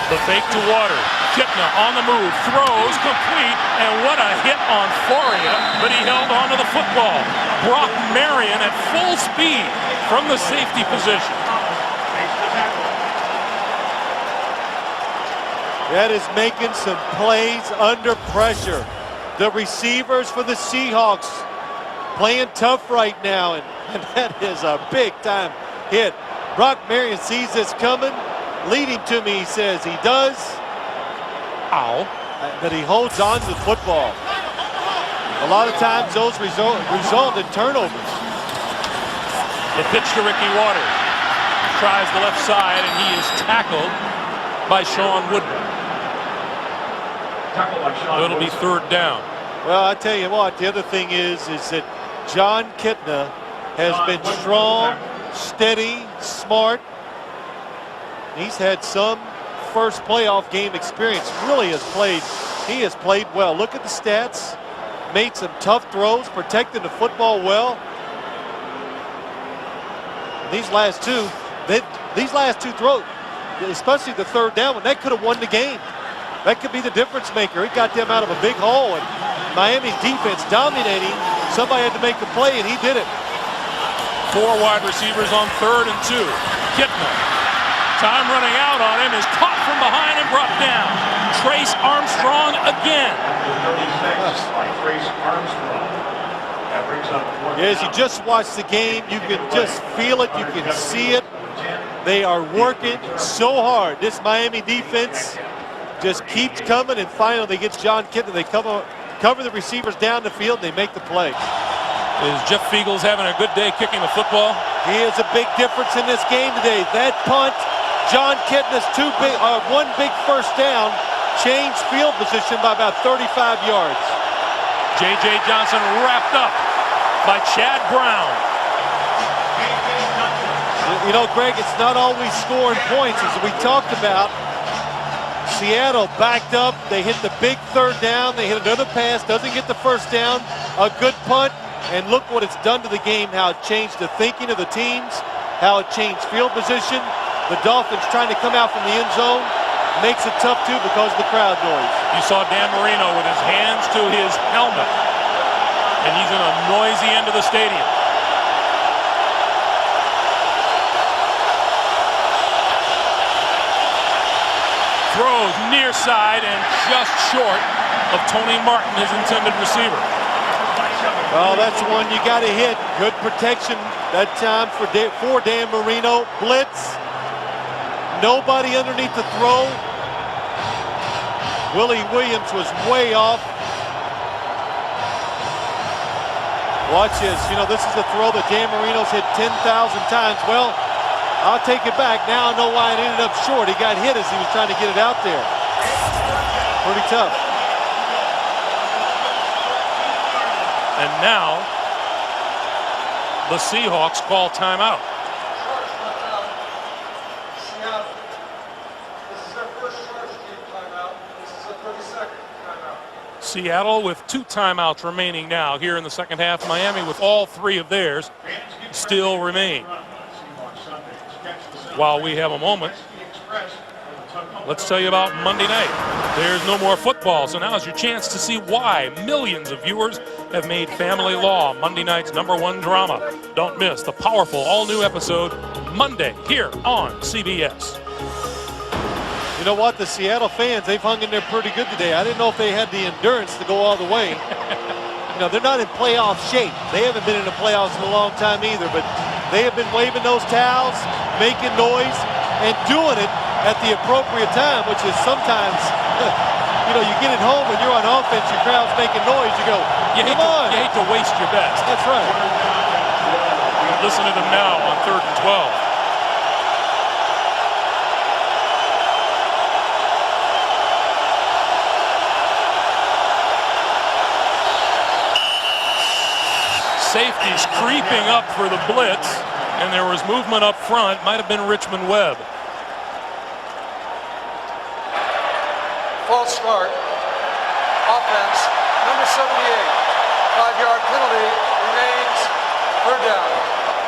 The fake to Water. Kitna on the move, throws complete, and what a hit on Foria, but he held on to the football. Brock Marion at full speed from the safety position. That is making some plays under pressure. The receivers for the Seahawks playing tough right now, and that is a big-time hit. Brock Marion sees this coming. Lead him to me, he says. He does. Ow. But he holds on to the football. A lot of times those result in turnovers. The pitch to Ricky Waters. Tries the left side, and he is tackled by Sean Woodward. It'll be 3rd down. Well, I tell you what, the other thing is that John Kitna has been strong, steady, smart. He's had some first playoff game experience. Really he has played well. Look at the stats. Made some tough throws, protecting the football well. These last two throws, especially the 3rd down one, that could have won the game. That could be the difference maker. It got them out of a big hole, and Miami's defense dominating. Somebody had to make a play, and he did it. 4 wide receivers on 3rd and 2. Kitna. Time running out on him, is caught from behind and brought down. Trace Armstrong again. As you just watch the game, you can just feel it, you can see it. They are working so hard. This Miami defense just keeps coming, and finally they get John Kitna. They cover the receivers down the field, and they make the play. Is Jeff Fiegels having a good day kicking the football? He is a big difference in this game today. That punt, John Kitna's one big first down, changed field position by about 35 yards. J.J. Johnson wrapped up by Chad Brown. You know, Greg, it's not always scoring points. As we talked about, Seattle backed up. They hit the big 3rd down. They hit another pass, doesn't get the first down. A good punt, and look what it's done to the game, how it changed the thinking of the teams, how it changed field position. The Dolphins trying to come out from the end zone. makes it tough too because of the crowd noise. You saw Dan Marino with his hands to his helmet, and he's in a noisy end of the stadium. Throws near side and just short of Tony Martin, his intended receiver. Well, that's one you got to hit. Good protection that time for Dan Marino. Blitz. Nobody underneath the throw. Willie Williams was way off. Watch this. You know, this is a throw that Dan Marino's hit 10,000 times. Well, I'll take it back. Now I know why it ended up short. He got hit as he was trying to get it out there. Pretty tough. And now the Seahawks call timeout. Seattle with 2 timeouts remaining now here in the second half. Miami with all 3 of theirs still remain. While we have a moment, let's tell you about Monday night. There's no more football, so now's your chance to see why millions of viewers have made Family Law Monday night's #1 drama. Don't miss the powerful all-new episode Monday here on CBS. You know what? The Seattle fans, they've hung in there pretty good today. I didn't know if they had the endurance to go all the way. You know, they're not in playoff shape. They haven't been in the playoffs in a long time either, but they have been waving those towels, making noise, and doing it at the appropriate time, which is sometimes, you know, you get it home and you're on offense, your crowd's making noise, you go, come on. You hate to waste your best. That's right. Listen to them now on 3rd and 12. Safeties creeping up for the blitz, and there was movement up front. Might have been Richmond Webb. False start. Offense, number 78. 5-yard penalty remains. 3rd down.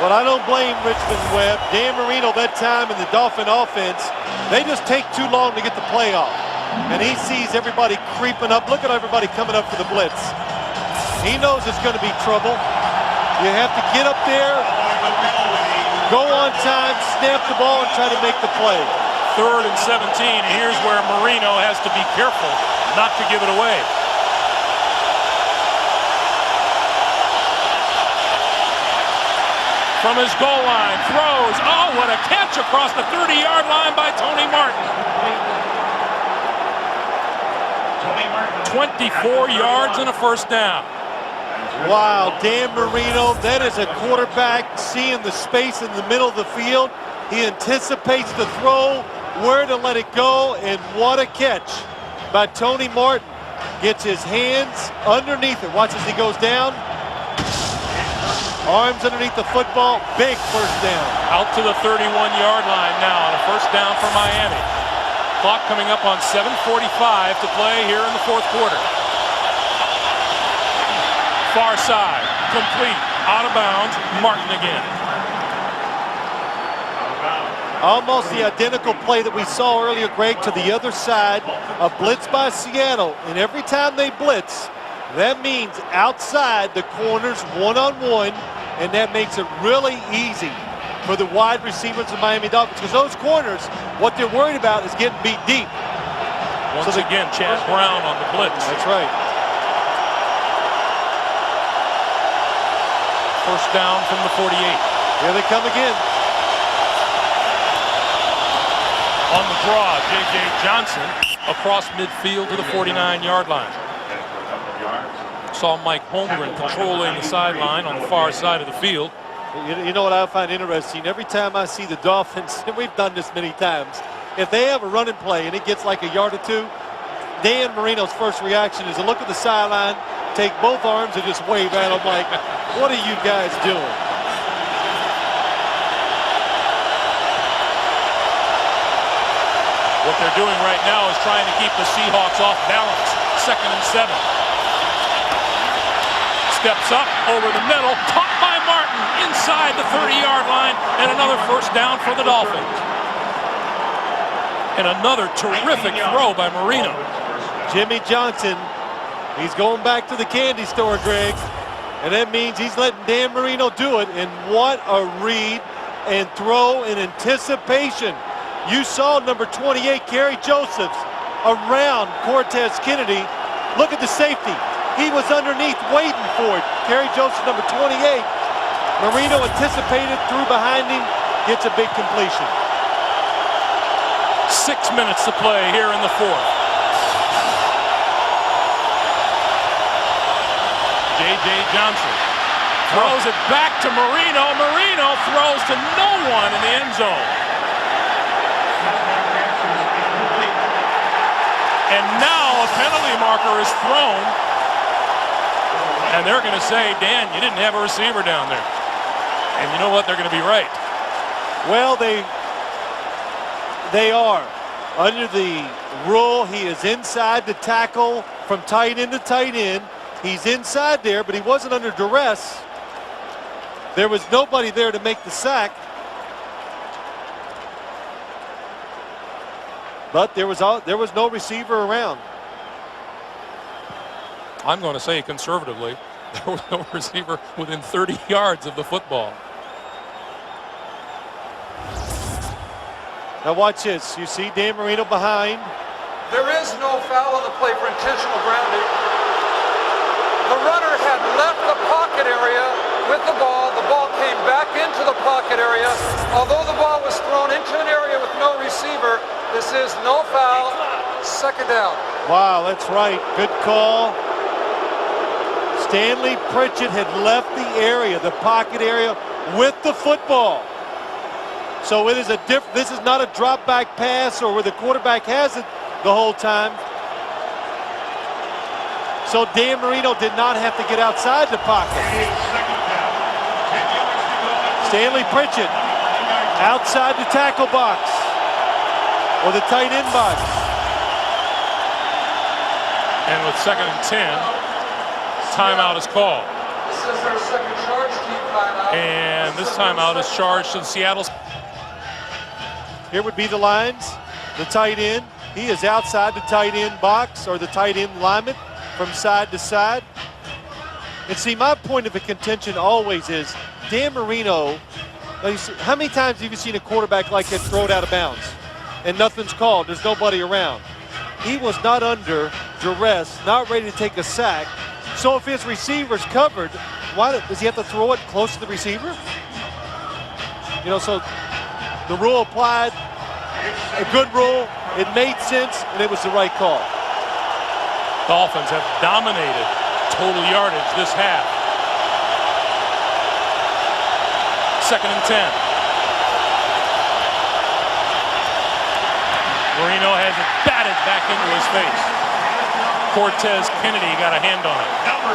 Well, I don't blame Richmond Webb. Dan Marino that time in the Dolphin offense, they just take too long to get the play off. And he sees everybody creeping up. Look at everybody coming up for the blitz. He knows it's going to be trouble. You have to get up there, go on time, snap the ball, and try to make the play. 3rd and 17. Here's where Marino has to be careful not to give it away. From his goal line, throws. Oh, what a catch across the 30-yard line by Tony Martin. 24 yards and a first down. Wow, Dan Marino, that is a quarterback seeing the space in the middle of the field. He anticipates the throw, where to let it go, and what a catch by Tony Martin. Gets his hands underneath it. Watch as he goes down. Arms underneath the football. Big first down. Out to the 31-yard line now, and a first down for Miami. Clock coming up on 7:45 to play here in the 4th quarter. Far side, complete, out of bounds, Martin again. Almost the identical play that we saw earlier, Greg, to the other side. A blitz by Seattle, and every time they blitz, that means outside the corners one-on-one, and that makes it really easy for the wide receivers of Miami Dolphins, because those corners, what they're worried about is getting beat deep. Once again, Chad Brown on the blitz. That's right. First down from the 48. Here they come again. On the draw, J.J. Johnson across midfield to the 49-yard line. Saw Mike Holmgren patrolling the sideline on the far side of the field. You know what I find interesting? Every time I see the Dolphins, and we've done this many times, if they have a running play and it gets like a yard or two, Dan Marino's first reaction is to look at the sideline, take both arms and just wave at them like, what are you guys doing? What they're doing right now is trying to keep the Seahawks off balance. 2nd and 7. Steps up over the middle, caught by Martin inside the 30-yard line, and another first down for the Dolphins. And another terrific throw by Marino. Jimmy Johnson, he's going back to the candy store, Greg. And that means he's letting Dan Marino do it. And what a read and throw in anticipation. You saw number 28, Kerry Josephs, around Cortez Kennedy. Look at the safety. He was underneath waiting for it. Kerry Joseph, number 28. Marino anticipated, threw behind him, gets a big completion. 6 minutes to play here in the fourth. J.J. Johnson throws it back to Marino. Marino throws to no one in the end zone. And now a penalty marker is thrown. And they're going to say, Dan, you didn't have a receiver down there. And you know what? They're going to be right. Well, they are. Under the rule, he is inside the tackle from tight end to tight end. He's inside there, but he wasn't under duress. There was nobody there to make the sack. But there was no receiver around. I'm going to say conservatively, there was no receiver within 30 yards of the football. Now watch this. You see Dan Marino behind. There is no foul on the play for intentional grounding. The runner had left the pocket area with the ball. The ball came back into the pocket area. Although the ball was thrown into an area with no receiver, this is no foul. Second down. Wow, that's right. Good call. Stanley Pritchett had left the area, the pocket area, with the football. So it is this is not a drop back pass or where the quarterback has it the whole time. So Dan Marino did not have to get outside the pocket. Stanley Pritchett outside the tackle box or the tight end box. And with 2nd and 10, timeout is called. This is their second charge team timeout. And this timeout is charged to the Seattle. Here would be the lines. The tight end. He is outside the tight end box or the tight end lineman from side to side. And see, my point of a contention always is Dan Marino. How many times have you seen a quarterback like that throw it out of bounds and nothing's called? There's nobody around. He was not under duress, not ready to take a sack. So if his receiver's covered, why does he have to throw it close to the receiver? You know, so the rule applied, a good rule, it made sense, and it was the right call. Dolphins have dominated total yardage this half. 2nd and 10. Marino has it batted back into his face. Cortez Kennedy got a hand on it. Number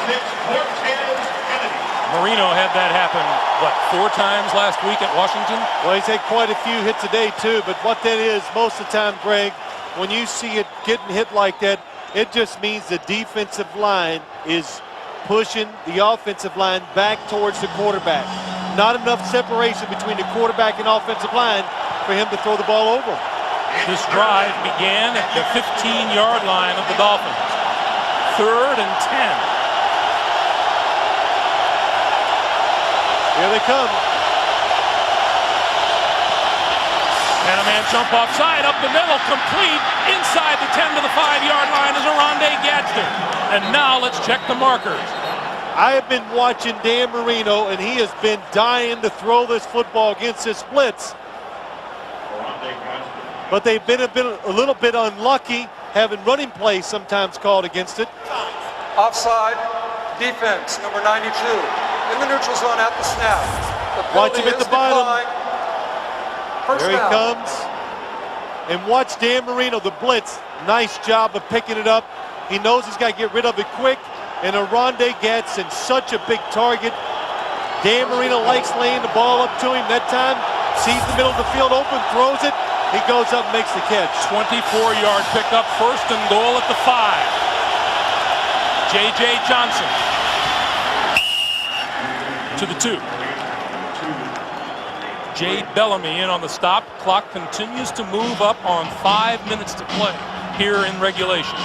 96, Cortez Kennedy. Marino had that happen, what, 4 times last week at Washington? Well, he's had quite a few hits a day, too. But what that is, most of the time, Greg, when you see it getting hit like that, it just means the defensive line is pushing the offensive line back towards the quarterback. Not enough separation between the quarterback and offensive line for him to throw the ball over him. This drive began at the 15-yard line of the Dolphins. 3rd and 10. Here they come. And a man jump offside, up the middle, complete, inside the 10 to the 5-yard line is Oronde Gadsden. And now let's check the markers. I have been watching Dan Marino, and he has been dying to throw this football against his splits. But they've been a little bit unlucky, having running plays sometimes called against it. Offside, defense, number 92. In the neutral zone at the snap. Watch him at the bottom. There he comes. And watch Dan Marino, the blitz. Nice job of picking it up. He knows he's got to get rid of it quick. And Oronde Gadsden, such a big target. Dan Marino likes laying the ball up to him. That time, sees the middle of the field open, throws it. He goes up and makes the catch. 24-yard pickup, 1st and goal at the 5. J.J. Johnson to the 2. Jay Bellamy in on the stop. Clock continues to move up on 5 minutes to play here in regulation.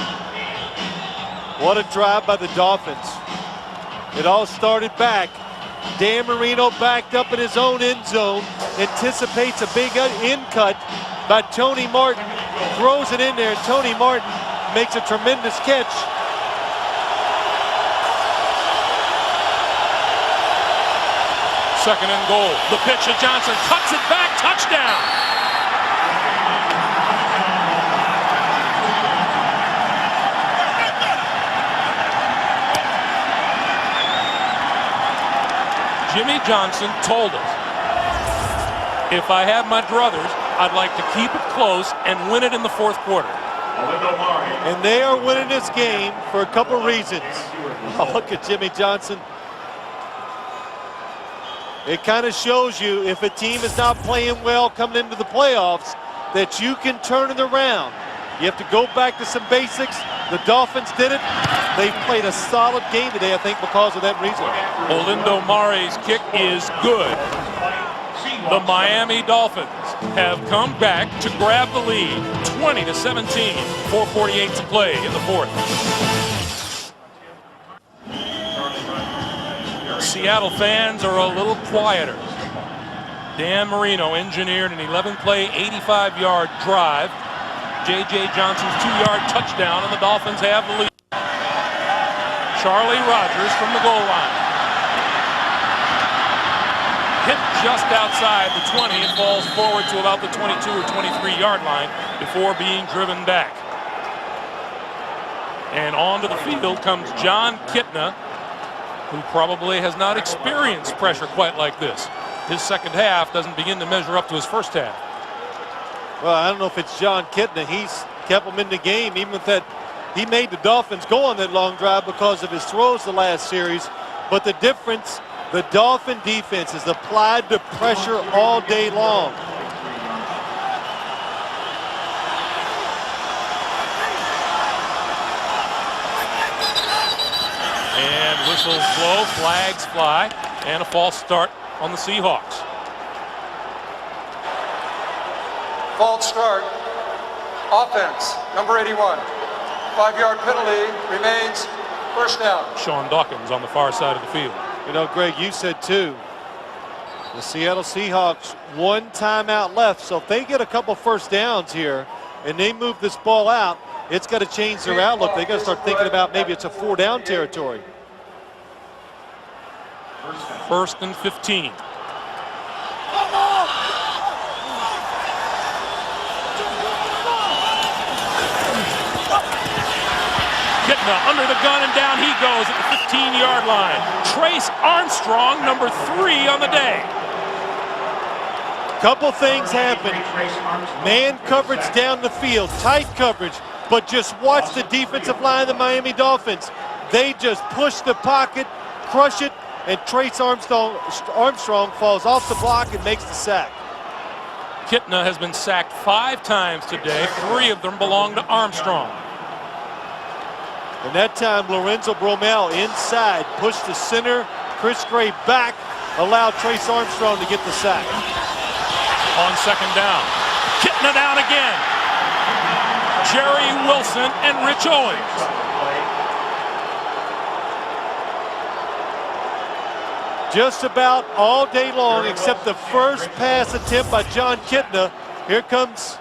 What a drive by the Dolphins. It all started back. Dan Marino backed up in his own end zone, anticipates a big in cut by Tony Martin, throws it in there, and Tony Martin makes a tremendous catch. Second and goal. The pitch to Johnson, cuts it back, touchdown. Jimmy Johnson told us, if I have my druthers, I'd like to keep it close and win it in the fourth quarter. And they are winning this game for a couple reasons. Oh, look at Jimmy Johnson. It kind of shows you if a team is not playing well coming into the playoffs that you can turn it around. You have to go back to some basics. The Dolphins did it. They played a solid game today, I think, because of that reason. Olindo Mare's kick is good. The Miami Dolphins have come back to grab the lead, 20-17, 4:48 to play in the fourth. Seattle fans are a little quieter. Dan Marino engineered an 11-play, 85-yard drive. J.J. Johnson's 2-yard touchdown, and the Dolphins have the lead. Charlie Rogers from the goal line. Hit just outside the 20 and falls forward to about the 22 or 23-yard line before being driven back. And onto the field comes John Kitna, who probably has not experienced pressure quite like this. His second half doesn't begin to measure up to his first half. Well, I don't know if it's John Kitna. He's kept them in the game, even with that. He made the Dolphins go on that long drive because of his throws the last series. But the difference, the Dolphin defense has applied the pressure all day long. And whistles blow, flags fly, and a false start on the Seahawks. False start. Offense, number 81. 5-yard penalty, remains first down. Sean Dawkins on the far side of the field. You know, Greg, you said too, the Seattle Seahawks, one timeout left. So if they get a couple first downs here and they move this ball out, it's got to change their outlook. They got to start thinking about maybe it's a 4-down territory. First and 15. Kitna under the gun, and down he goes at the 15-yard line. Trace Armstrong, number 3 on the day. Couple things happen. Man coverage down the field, tight coverage, but just watch the defensive line of the Miami Dolphins. They just push the pocket, crush it, and Trace Armstrong falls off the block and makes the sack. Kitna has been sacked 5 times today. 3 of them belong to Armstrong. And that time, Lorenzo Bromell inside, pushed the center, Chris Gray back, allowed Trace Armstrong to get the sack. On second down, Kitna down again. Jerry Wilson and Rich Owens. Just about all day long, except the first pass attempt by John Kitna. Here comes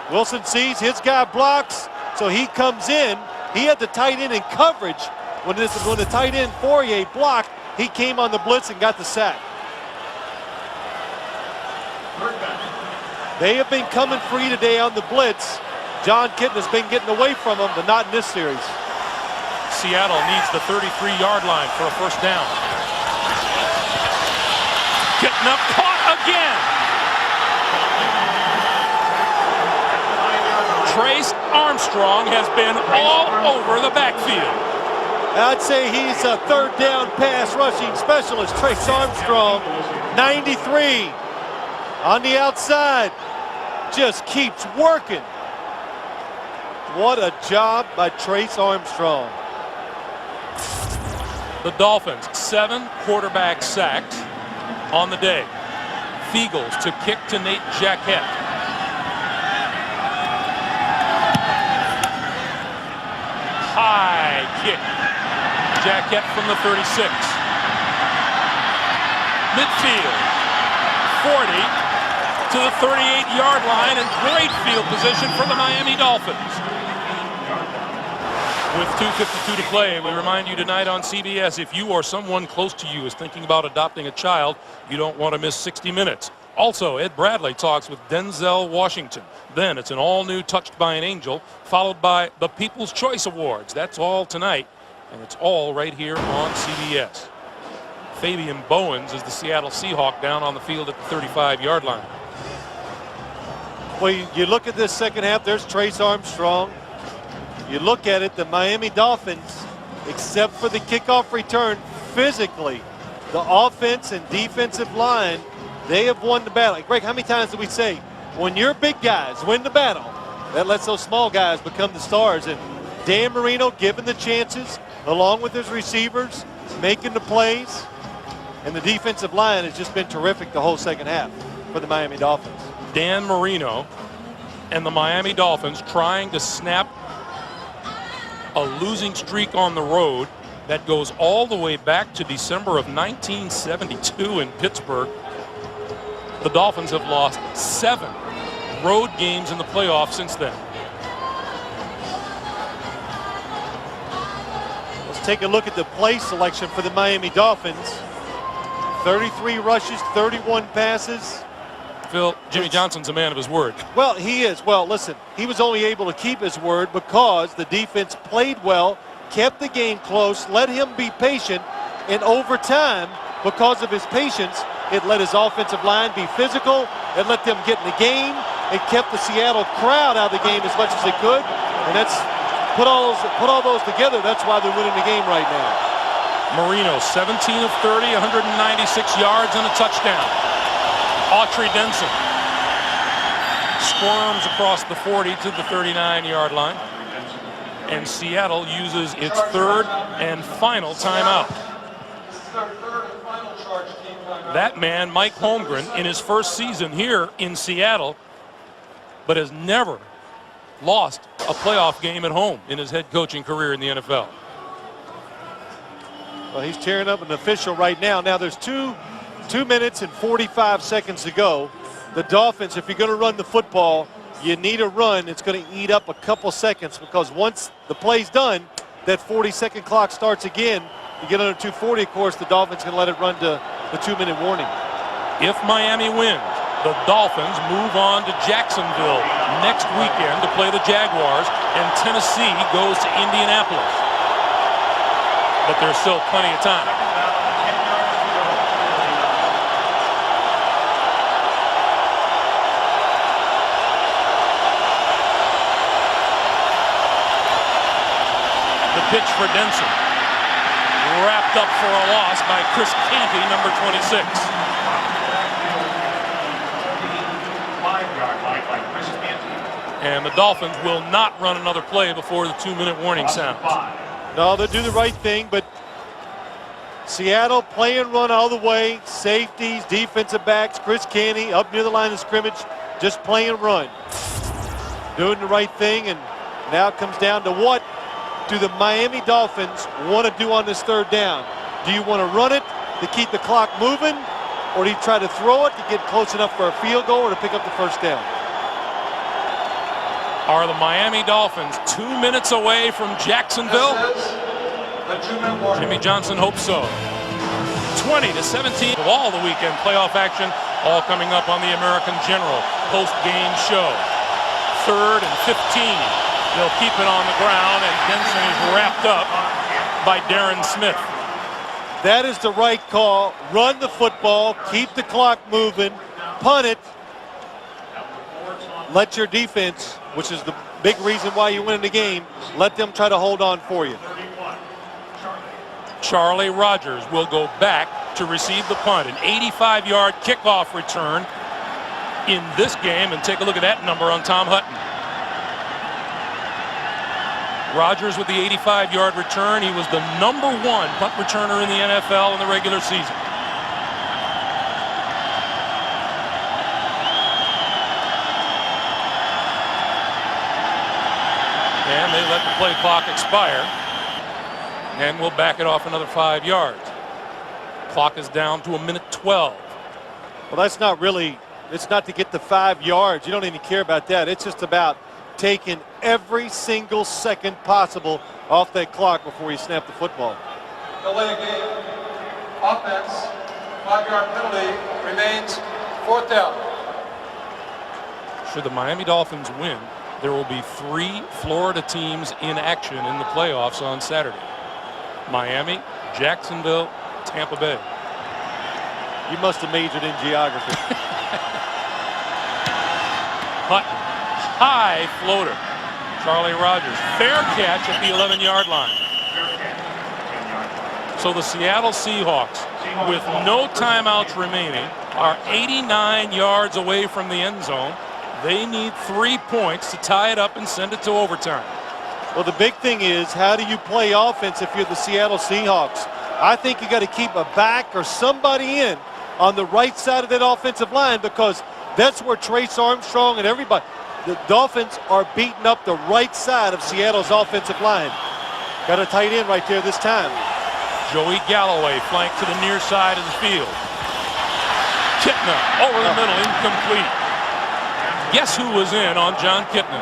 Wilson, sees his guy blocks, so he comes in. He had the tight end in coverage. When the tight end Fourier blocked, he came on the blitz and got the sack. They have been coming free today on the blitz. John Kitna's been getting away from them, but not in this series. Seattle needs the 33-yard line for a first down. Kitna caught again. Trace Armstrong has been all over the backfield. I'd say he's a third down pass rushing specialist. Trace Armstrong, 93 on the outside, just keeps working. What a job by Trace Armstrong. The Dolphins, 7 quarterback sacks on the day. Fiegels to kick to Nate Jacquet. High kick. Jacquet from the 36. Midfield. 40 to the 38-yard line, and great field position for the Miami Dolphins. With 2:52 to play, we remind you tonight on CBS, if you or someone close to you is thinking about adopting a child, you don't want to miss 60 Minutes. Also, Ed Bradley talks with Denzel Washington. Then it's an all-new Touched by an Angel, followed by the People's Choice Awards. That's all tonight, and it's all right here on CBS. Fabian Bowens is the Seattle Seahawk down on the field at the 35-yard line. Well, you look at this second half, there's Trace Armstrong. You look at it, the Miami Dolphins, except for the kickoff return, physically, the offense and defensive line, they have won the battle. Greg, how many times do we say, when your big guys win the battle, that lets those small guys become the stars? And Dan Marino given the chances, along with his receivers, making the plays. And the defensive line has just been terrific the whole second half for the Miami Dolphins. Dan Marino and the Miami Dolphins trying to snap a losing streak on the road that goes all the way back to December of 1972 in Pittsburgh. The Dolphins have lost 7 road games in the playoffs since then. Let's take a look at the play selection for the Miami Dolphins. 33 rushes, 31 passes. Phil, Jimmy Johnson's a man of his word. Well, he is. Well, listen, he was only able to keep his word because the defense played well, kept the game close, let him be patient, and over time, because of his patience, it let his offensive line be physical, it let them get in the game, it kept the Seattle crowd out of the game as much as they could, and that's put all those together, that's why they're winning the game right now. Marino, 17 of 30, 196 yards and a touchdown. Autry Denson squirms across the 40 to the 39-yard line. And Seattle uses its third and final timeout. That man, Mike Holmgren, in his first season here in Seattle, but has never lost a playoff game at home in his head coaching career in the NFL. Well, he's tearing up an official right now. Now there's 2 minutes and 45 seconds to go. The Dolphins, if you're going to run the football, you need a run. It's going to eat up a couple seconds because once the play's done, that 40-second clock starts again. You get under 2:40, of course, the Dolphins can let it run to the 2-minute warning. If Miami wins, the Dolphins move on to Jacksonville next weekend to play the Jaguars, and Tennessee goes to Indianapolis. But there's still plenty of time. The pitch for Denson. Wrapped up for a loss by Chris Canty, number 26. 5-yard line by Chris Canty. And the Dolphins will not run another play before the 2-minute warning sounds. No, they'll do the right thing, but Seattle play and run all the way. Safeties, defensive backs, Chris Canty up near the line of scrimmage, just play and run. Doing the right thing, and now it comes down to what do the Miami Dolphins want to do on this third down? Do you want to run it to keep the clock moving, or do you try to throw it to get close enough for a field goal or to pick up the first down? Are the Miami Dolphins 2 minutes away from Jacksonville? Jimmy Johnson hopes so. 20-17 of all the weekend playoff action, all coming up on the American General post-game show. 3rd and 15. They'll keep it on the ground, and Denson is wrapped up by Darren Smith. That is the right call. Run the football, keep the clock moving, punt it. Let your defense, which is the big reason why you win the game, let them try to hold on for you. Charlie Rogers will go back to receive the punt. An 85-yard kickoff return in this game, and take a look at that number on Tom Hutton. Rogers with the 85-yard return. He was the #1 punt returner in the NFL in the regular season. And they let the play clock expire. And we'll back it off another 5 yards. Clock is down to 1:12. Well, that's not really, it's not to get the 5 yards. You don't even care about that. It's just about taking every single second possible off that clock before you snap the football. Delay game. Offense. 5-yard penalty. Remains 4th down. Should the Miami Dolphins win, there will be 3 Florida teams in action in the playoffs on Saturday. Miami, Jacksonville, Tampa Bay. You must have majored in geography. Hutton, high floater. Charlie Rogers, fair catch at the 11-yard line. So the Seattle Seahawks, with no timeouts remaining, are 89 yards away from the end zone. They need 3 points to tie it up and send it to overtime. Well, the big thing is, how do you play offense if you're the Seattle Seahawks? I think you got to keep a back or somebody in on the right side of that offensive line, because that's where Trace Armstrong and everybody, the Dolphins are beating up the right side of Seattle's offensive line. Got a tight end right there this time. Joey Galloway flanked to the near side of the field. Kitna over the middle, incomplete. Guess who was in on John Kitna?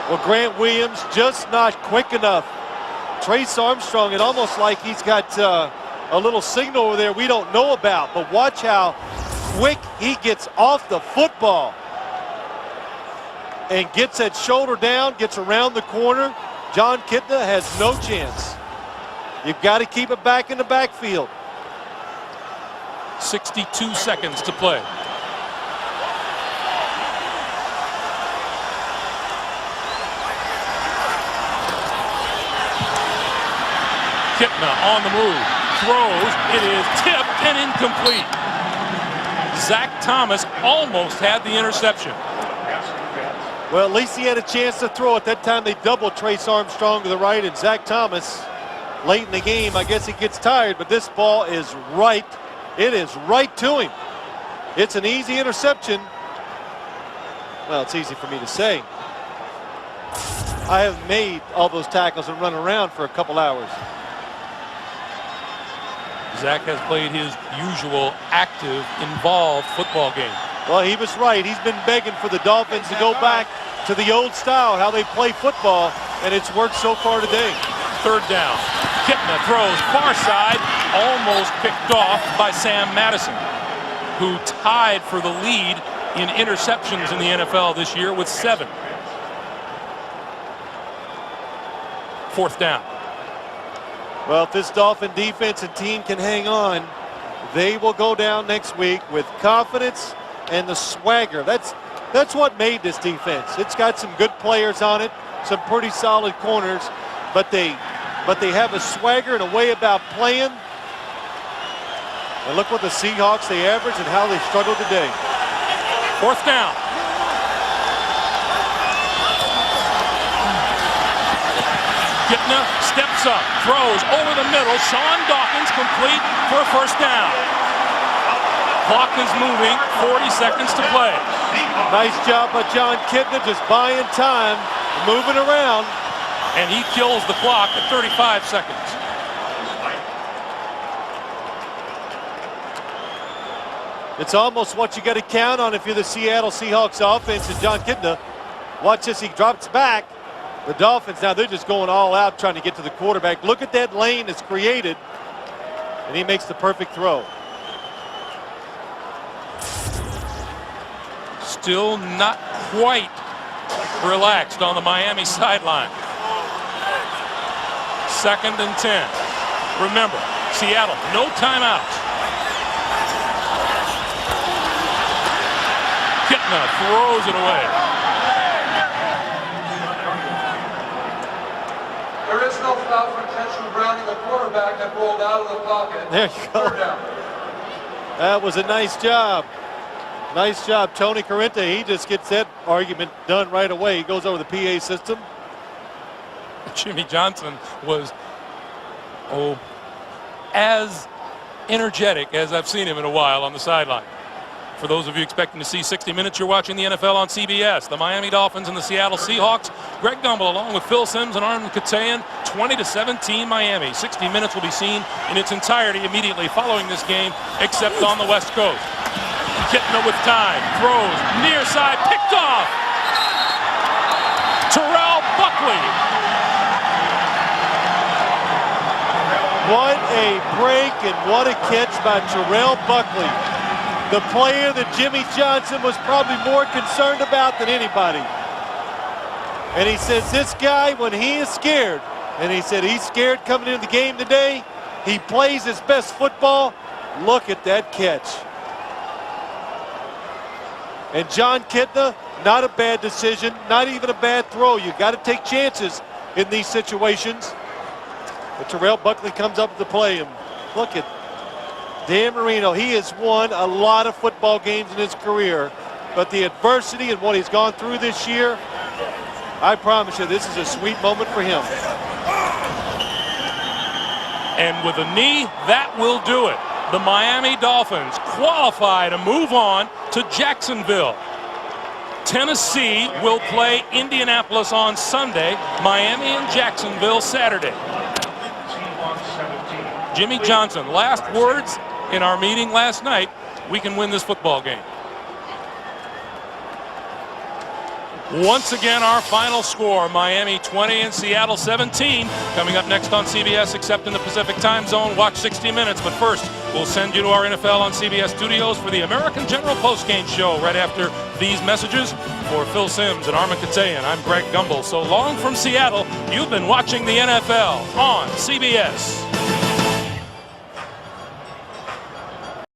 Well, Grant Williams just not quick enough. Trace Armstrong, it almost like he's got a little signal over there we don't know about, but watch how quick he gets off the football and gets that shoulder down, gets around the corner. John Kitna has no chance. You've got to keep it back in the backfield. 62 seconds to play. Kitna on the move, throws, it is tipped and incomplete. Zach Thomas almost had the interception. Well, at least he had a chance to throw it. That time they doubled Trace Armstrong to the right, and Zach Thomas, late in the game, I guess he gets tired, but this ball is right. It is right to him. It's an easy interception. Well, it's easy for me to say. I have made all those tackles and run around for a couple hours. Zach has played his usual active, involved football game. Well, he was right. He's been begging for the Dolphins to go back to the old style, how they play football, and it's worked so far today. 3rd down. Kitna throws far side, almost picked off by Sam Madison, who tied for the lead in interceptions in the NFL this year with 7. 4th down. Well, if this Dolphin defense and team can hang on, they will go down next week with confidence and the swagger. That's what made this defense. It's got some good players on it, some pretty solid corners, but they have a swagger and a way about playing. And look what the Seahawks, they average and how they struggled today. 4th down. Kitna steps up, throws over the middle. Sean Dawkins complete for a 1st down. Clock is moving, 40 seconds to play. Nice job by John Kitna, just buying time, moving around. And he kills the clock at 35 seconds. It's almost what you got to count on if you're the Seattle Seahawks offense. And John Kitna, watch this, he drops back. The Dolphins, now they're just going all out trying to get to the quarterback. Look at that lane that's created, and he makes the perfect throw. Still not quite relaxed on the Miami sideline. 2nd and 10. Remember, Seattle, no timeouts. Kitna throws it away. There is no foul for intentional grounding the quarterback that rolled out of the pocket. There you go. That was a nice job. Nice job, Tony Corrente. He just gets that argument done right away. He goes over the PA system. Jimmy Johnson was, as energetic as I've seen him in a while on the sideline. For those of you expecting to see 60 Minutes, you're watching the NFL on CBS. The Miami Dolphins and the Seattle Seahawks. Greg Gumbel along with Phil Simms and Armin Katayan, 20-17 Miami. 60 Minutes will be seen in its entirety immediately following this game, except on the West Coast. Kitna with time, throws, near side, picked off. Terrell Buckley. What a break and what a catch by Terrell Buckley. The player that Jimmy Johnson was probably more concerned about than anybody. And he says this guy, when he is scared, and he said he's scared coming into the game today, he plays his best football. Look at that catch. And John Kitna, not a bad decision, not even a bad throw. You got to take chances in these situations. But Terrell Buckley comes up to play him. Look at Dan Marino. He has won a lot of football games in his career, but the adversity and what he's gone through this year, I promise you, this is a sweet moment for him. And with a knee, that will do it. The Miami Dolphins qualify to move on to Jacksonville. Tennessee will play Indianapolis on Sunday, Miami and Jacksonville Saturday. Jimmy Johnson, last words in our meeting last night, we can win this football game. Once again, our final score, Miami 20 and Seattle 17. Coming up next on CBS, except in the Pacific time zone, watch 60 Minutes. But first, we'll send you to our NFL on CBS studios for the American General postgame show right after these messages. For Phil Simms and Armin Katayan, I'm Greg Gumbel. So long from Seattle. You've been watching the NFL on CBS.